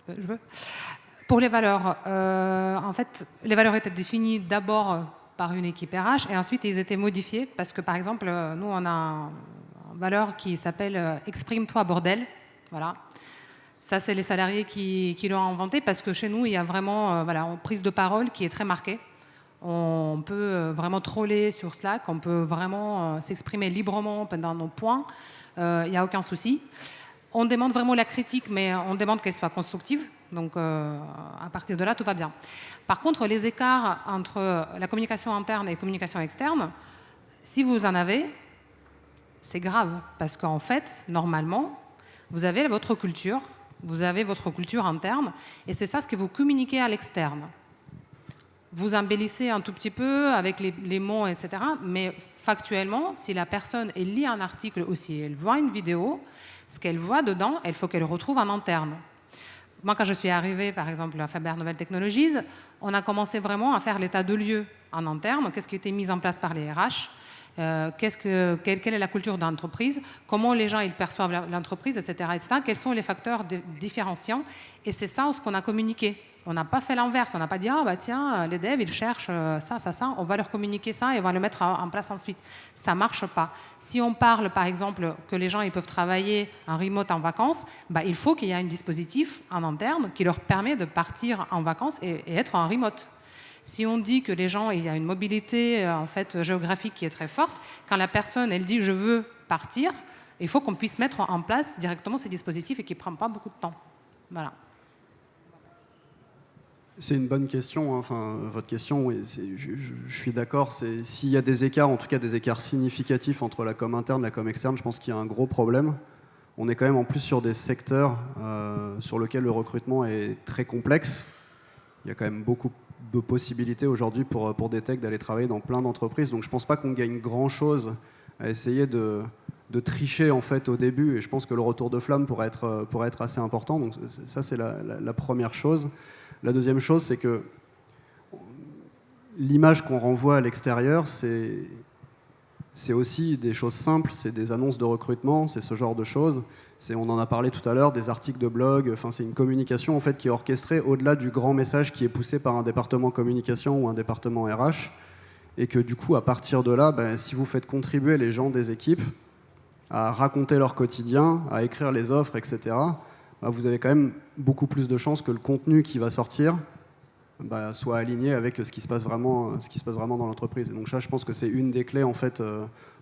Je veux. Pour les valeurs, en fait, les valeurs étaient définies d'abord par une équipe RH et ensuite ils étaient modifiés parce que, par exemple, nous, on a une valeur qui s'appelle « Exprime-toi, bordel ». Voilà. Ça, c'est les salariés qui l'ont inventé parce que chez nous, il y a vraiment une prise de parole qui est très marquée. On peut vraiment troller sur Slack, on peut vraiment s'exprimer librement pendant nos points. Il n'y a aucun souci. On demande vraiment la critique, mais on demande qu'elle soit constructive. Donc, à partir de là, tout va bien. Par contre, les écarts entre la communication interne et la communication externe, si vous en avez, c'est grave. Parce qu'en fait, normalement, vous avez votre culture interne, et c'est ça ce que vous communiquez à l'externe. Vous embellissez un tout petit peu avec les mots, etc. Mais factuellement, si la personne elle lit un article ou si elle voit une vidéo, ce qu'elle voit dedans, il faut qu'elle le retrouve en interne. Moi, quand je suis arrivée, par exemple, à Faber Novel Technologies, on a commencé vraiment à faire l'état de lieu en interne. Qu'est-ce qui a été mis en place par les RH? Quelle est la culture d'entreprise? Comment les gens ils perçoivent l'entreprise, etc., etc. Quels sont les facteurs différenciants? Et c'est ça ce qu'on a communiqué. On n'a pas fait l'inverse. On n'a pas dit « Ah, bah tiens, les devs, ils cherchent ça, ça, ça. On va leur communiquer ça et on va le mettre en place ensuite. » Ça ne marche pas. Si on parle, par exemple, que les gens ils peuvent travailler en remote en vacances, bah, il faut qu'il y ait un dispositif en interne qui leur permet de partir en vacances et être en remote. Si on dit que les gens, il y a une mobilité en fait, géographique qui est très forte, quand la personne, elle dit « je veux partir », il faut qu'on puisse mettre en place directement ces dispositifs et qui ne prennent pas beaucoup de temps. Voilà. C'est une bonne question, hein. Enfin, votre question, oui, je suis d'accord. S'il y a des écarts, en tout cas des écarts significatifs entre la com interne et la com externe, je pense qu'il y a un gros problème. On est quand même en plus sur des secteurs sur lesquels le recrutement est très complexe. Il y a quand même beaucoup de possibilités aujourd'hui pour des techs d'aller travailler dans plein d'entreprises. Donc je ne pense pas qu'on gagne grand-chose à essayer de tricher en fait au début. Et je pense que le retour de flamme pourrait être assez important. Donc ça, c'est la première chose. La deuxième chose, c'est que l'image qu'on renvoie à l'extérieur, c'est aussi des choses simples, c'est des annonces de recrutement, c'est ce genre de choses. On en a parlé tout à l'heure, des articles de blog, enfin, c'est une communication en fait, qui est orchestrée au-delà du grand message qui est poussé par un département communication ou un département RH. Et que du coup, à partir de là, ben, si vous faites contribuer les gens des équipes à raconter leur quotidien, à écrire les offres, etc., ben, vous avez quand même beaucoup plus de chances que le contenu qui va sortir soit aligné avec ce qui se passe vraiment dans l'entreprise. Et donc ça, je pense que c'est une des clés en fait,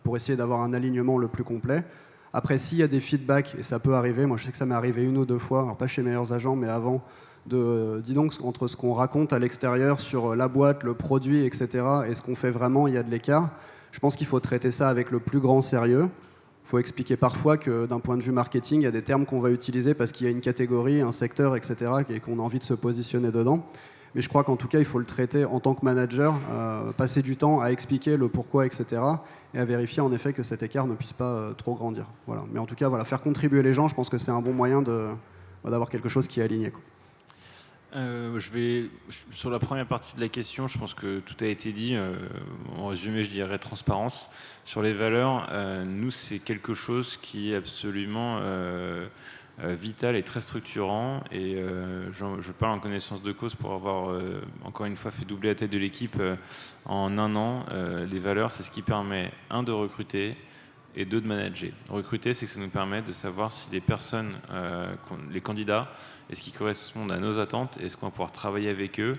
pour essayer d'avoir un alignement le plus complet. Après, s'il y a des feedbacks, et ça peut arriver, moi je sais que ça m'est arrivé une ou deux fois, alors pas chez Meilleurs Agents, mais avant, dis donc, entre ce qu'on raconte à l'extérieur sur la boîte, le produit, etc., et ce qu'on fait vraiment, il y a de l'écart. Je pense qu'il faut traiter ça avec le plus grand sérieux. Il faut expliquer parfois que d'un point de vue marketing, il y a des termes qu'on va utiliser parce qu'il y a une catégorie, un secteur, etc., et qu'on a envie de se positionner dedans. Mais je crois qu'en tout cas, il faut le traiter en tant que manager, passer du temps à expliquer le pourquoi, etc., et à vérifier en effet que cet écart ne puisse pas trop grandir. Voilà. Mais en tout cas, voilà, faire contribuer les gens, je pense que c'est un bon moyen d'avoir quelque chose qui est aligné, quoi. Sur la première partie de la question, je pense que tout a été dit. En résumé, je dirais transparence. Sur les valeurs, nous, c'est quelque chose qui est absolument vital et très structurant. Et je parle en connaissance de cause pour avoir, encore une fois, fait doubler la tête de l'équipe en un an. Les valeurs, c'est ce qui permet, de recruter, et 2, de manager. Recruter, c'est que ça nous permet de savoir si les personnes, les candidats, est-ce qu'ils correspondent à nos attentes, est-ce qu'on va pouvoir travailler avec eux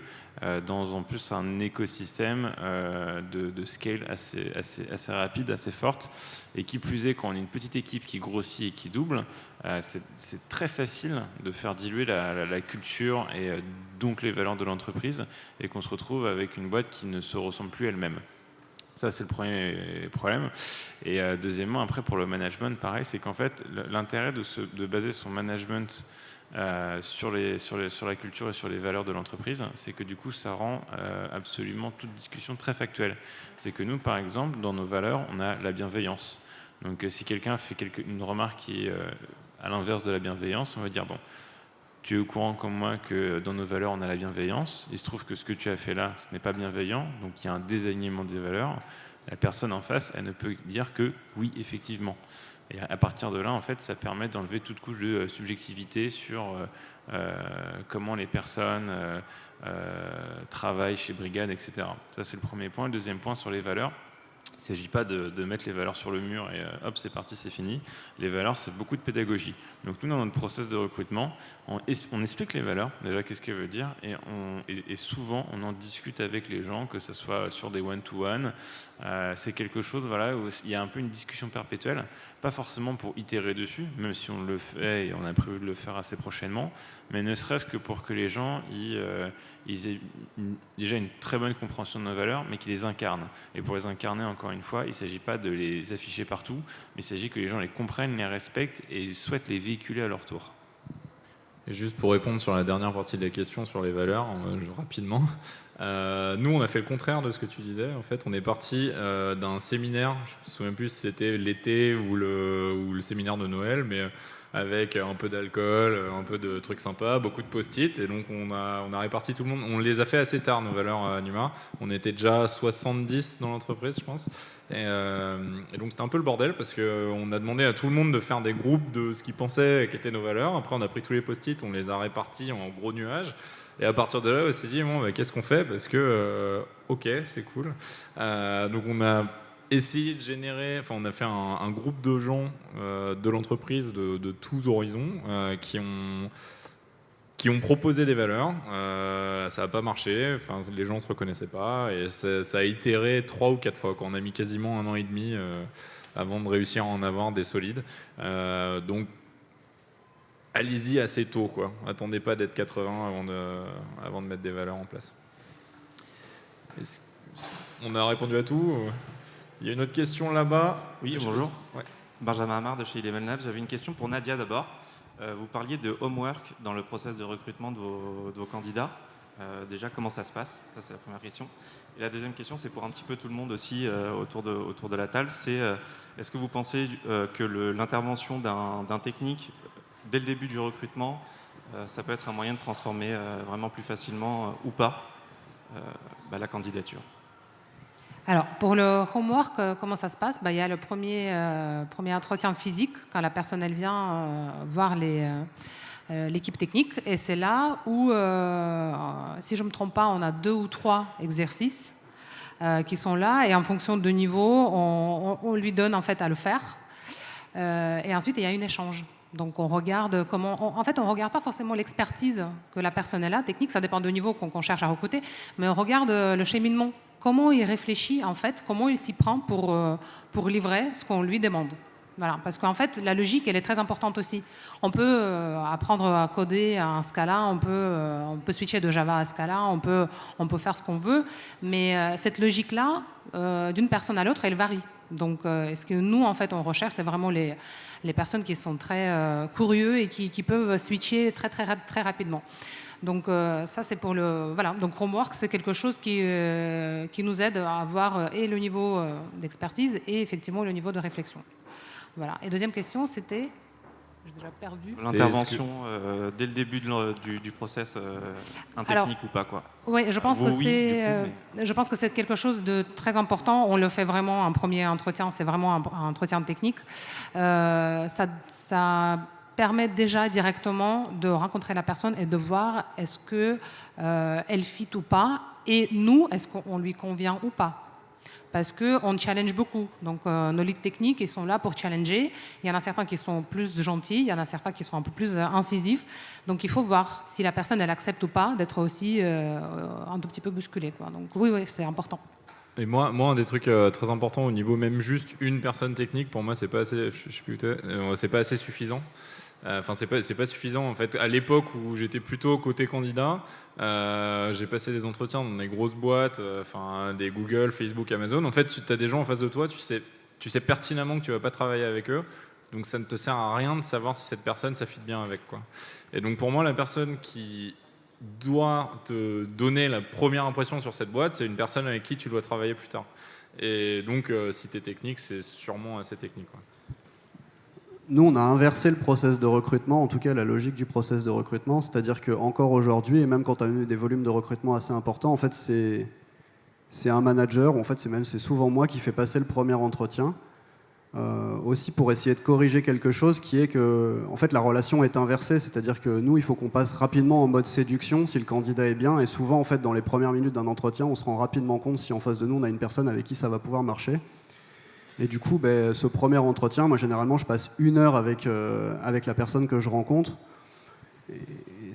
dans en plus un écosystème de scale assez rapide, assez forte. Et qui plus est, quand on est une petite équipe qui grossit et qui double, c'est très facile de faire diluer la culture et donc les valeurs de l'entreprise, et qu'on se retrouve avec une boîte qui ne se ressemble plus elle-même. Ça, c'est le premier problème. Et deuxièmement, après, pour le management, pareil, c'est qu'en fait, l'intérêt de baser son management sur la culture et sur les valeurs de l'entreprise, c'est que du coup, ça rend absolument toute discussion très factuelle. C'est que nous, par exemple, dans nos valeurs, on a la bienveillance. Donc, si quelqu'un fait une remarque qui est à l'inverse de la bienveillance, on va dire, bon, tu es au courant comme moi que dans nos valeurs, on a la bienveillance. Il se trouve que ce que tu as fait là, ce n'est pas bienveillant, donc il y a un désalignement des valeurs. La personne en face, elle ne peut dire que oui, effectivement. Et à partir de là, en fait, ça permet d'enlever toute couche de subjectivité sur comment les personnes travaillent chez Brigade, etc. Ça, c'est le premier point. Le deuxième point sur les valeurs. Il ne s'agit pas de mettre les valeurs sur le mur et hop, c'est parti, c'est fini. Les valeurs, c'est beaucoup de pédagogie. Donc nous, dans notre process de recrutement, on explique les valeurs, déjà qu'est-ce qu'elles veulent dire, et souvent, on en discute avec les gens, que ce soit sur des one-to-one. C'est quelque chose où il y a un peu une discussion perpétuelle, pas forcément pour itérer dessus, même si on le fait et on a prévu de le faire assez prochainement, mais ne serait-ce que pour que les gens ils aient déjà une très bonne compréhension de nos valeurs, mais qu'ils les incarnent. Et pour les incarner, encore une fois, il ne s'agit pas de les afficher partout, mais il s'agit que les gens les comprennent, les respectent et souhaitent les véhiculer à leur tour. Et juste pour répondre sur la dernière partie de la question sur les valeurs, rapidement, nous on a fait le contraire de ce que tu disais. En fait, on est parti d'un séminaire, je ne me souviens plus si c'était l'été ou le séminaire de Noël, mais avec un peu d'alcool, un peu de trucs sympas, beaucoup de post-it, et donc on a réparti tout le monde. On les a fait assez tard, nos valeurs à Numa. On était déjà 70 dans l'entreprise, je pense. Et donc c'était un peu le bordel parce qu'on a demandé à tout le monde de faire des groupes de ce qu'ils pensaient qu'étaient nos valeurs. Après, on a pris tous les post-it, on les a répartis en gros nuages. Et à partir de là, on s'est dit, bon, qu'est-ce qu'on fait? Parce que, ok, c'est cool. Donc on a essayé de générer, on a fait un groupe de gens de l'entreprise de tous horizons qui ont proposé des valeurs. Ça n'a pas marché, les gens ne se reconnaissaient pas, et ça a itéré 3 ou 4 fois, quoi. On a mis quasiment 1 an et demi avant de réussir à en avoir des solides. Donc, allez-y assez tôt, quoi. Attendez pas d'être 80 avant de mettre des valeurs en place. On a répondu à tout. Il y a une autre question là-bas. Oui, bonjour. Ouais. Benjamin Amar de chez Eleven Labs. J'avais une question pour Nadia d'abord. Vous parliez de homework dans le process de recrutement de vos candidats. Déjà, comment ça se passe? Ça, c'est la première question. Et la deuxième question, c'est pour un petit peu tout le monde aussi autour de la table. C'est est-ce que vous pensez que l'intervention d'un technique dès le début du recrutement, ça peut être un moyen de transformer vraiment plus facilement ou pas la candidature? Alors, pour le homework, comment ça se passe? Il y a le premier entretien physique, quand la personne elle vient voir l'équipe technique. Et c'est là où, si je ne me trompe pas, on a 2 ou 3 exercices qui sont là. Et en fonction de niveau, on lui donne en fait à le faire. Et ensuite, il y a un échange. Donc, on regarde comment... En fait, on ne regarde pas forcément l'expertise que la personne est là, technique. Ça dépend du niveau qu'on cherche à recruter. Mais on regarde le cheminement. Comment il réfléchit, en fait, comment il s'y prend pour livrer ce qu'on lui demande. Voilà, parce qu'en fait, la logique, elle est très importante aussi. On peut apprendre à coder à un Scala, on peut switcher de Java à Scala, on peut faire ce qu'on veut, mais cette logique-là, d'une personne à l'autre, elle varie. Donc, ce que nous, en fait, on recherche, c'est vraiment les personnes qui sont très curieux et qui peuvent switcher très, très, très rapidement. Donc ça, c'est pour le... Voilà, donc Homework, c'est quelque chose qui nous aide à avoir et le niveau d'expertise et effectivement le niveau de réflexion. Voilà. Et deuxième question, c'était... J'ai déjà perdu. L'intervention dès le début du process, un technique ou pas, quoi. Oui, je pense que c'est quelque chose de très important. On le fait vraiment en premier entretien, c'est vraiment un entretien technique. Ça permet déjà directement de rencontrer la personne et de voir est-ce qu'elle fit ou pas, et nous, est-ce qu'on lui convient ou pas. parce qu'on challenge beaucoup. Donc, nos leads techniques, ils sont là pour challenger. Il y en a certains qui sont plus gentils, il y en a certains qui sont un peu plus incisifs. Donc, il faut voir si la personne, elle accepte ou pas d'être aussi un tout petit peu bousculée, quoi. Donc, oui, c'est important. Et moi, un des trucs très importants au niveau même juste une personne technique, pour moi, c'est pas assez, c'est pas assez suffisant. Enfin, c'est pas suffisant. En fait, à l'époque où j'étais plutôt côté candidat, j'ai passé des entretiens dans des grosses boîtes, des Google, Facebook, Amazon. En fait, tu as des gens en face de toi, tu sais pertinemment que tu vas pas travailler avec eux. Donc, ça ne te sert à rien de savoir si cette personne, ça fit bien avec, quoi. Et donc, pour moi, la personne qui doit te donner la première impression sur cette boîte, c'est une personne avec qui tu dois travailler plus tard. Et donc, si tu es technique, c'est sûrement assez technique, quoi. Nous, on a inversé le process de recrutement, en tout cas la logique du process de recrutement, c'est-à-dire qu'encore aujourd'hui, et même quand on a eu des volumes de recrutement assez importants, en fait, c'est un manager, en fait, c'est souvent moi qui fais passer le premier entretien, aussi pour essayer de corriger quelque chose qui est que, en fait, la relation est inversée, c'est-à-dire que nous, il faut qu'on passe rapidement en mode séduction si le candidat est bien, et souvent, en fait, dans les premières minutes d'un entretien, on se rend rapidement compte si en face de nous, on a une personne avec qui ça va pouvoir marcher. Et du coup, ce premier entretien, moi, généralement, je passe 1 heure avec la personne que je rencontre, et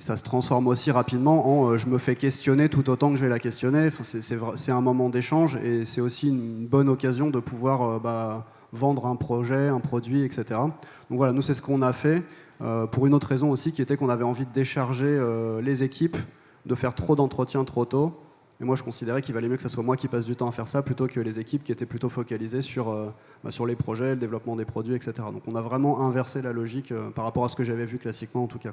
ça se transforme aussi rapidement en je me fais questionner tout autant que je vais la questionner. Enfin, c'est un moment d'échange, et c'est aussi une bonne occasion de pouvoir vendre un projet, un produit, etc. Donc voilà, nous, c'est ce qu'on a fait, pour une autre raison aussi, qui était qu'on avait envie de décharger les équipes de faire trop d'entretiens trop tôt. Et moi, je considérais qu'il valait mieux que ce soit moi qui passe du temps à faire ça, plutôt que les équipes qui étaient plutôt focalisées sur les projets, le développement des produits, etc. Donc on a vraiment inversé la logique par rapport à ce que j'avais vu classiquement, en tout cas.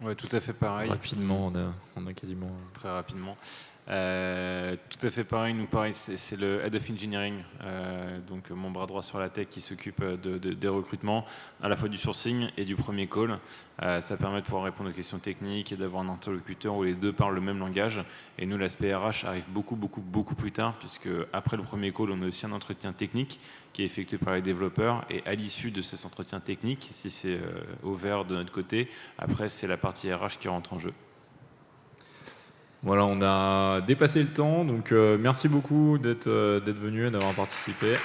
Ouais, tout à fait pareil. Rapidement, on a quasiment... Très rapidement. Tout à fait pareil, nous pareil, c'est le Head of Engineering, donc mon bras droit sur la tech qui s'occupe des recrutements, à la fois du sourcing et du premier call. Ça permet de pouvoir répondre aux questions techniques et d'avoir un interlocuteur où les deux parlent le même langage. Et nous, l'aspect RH arrive beaucoup plus tard, puisque après le premier call, on a aussi un entretien technique qui est effectué par les développeurs. Et à l'issue de ces entretiens techniques, si c'est ouvert de notre côté, après c'est la partie RH qui rentre en jeu. Voilà, on a dépassé le temps, donc merci beaucoup d'être venu et d'avoir participé.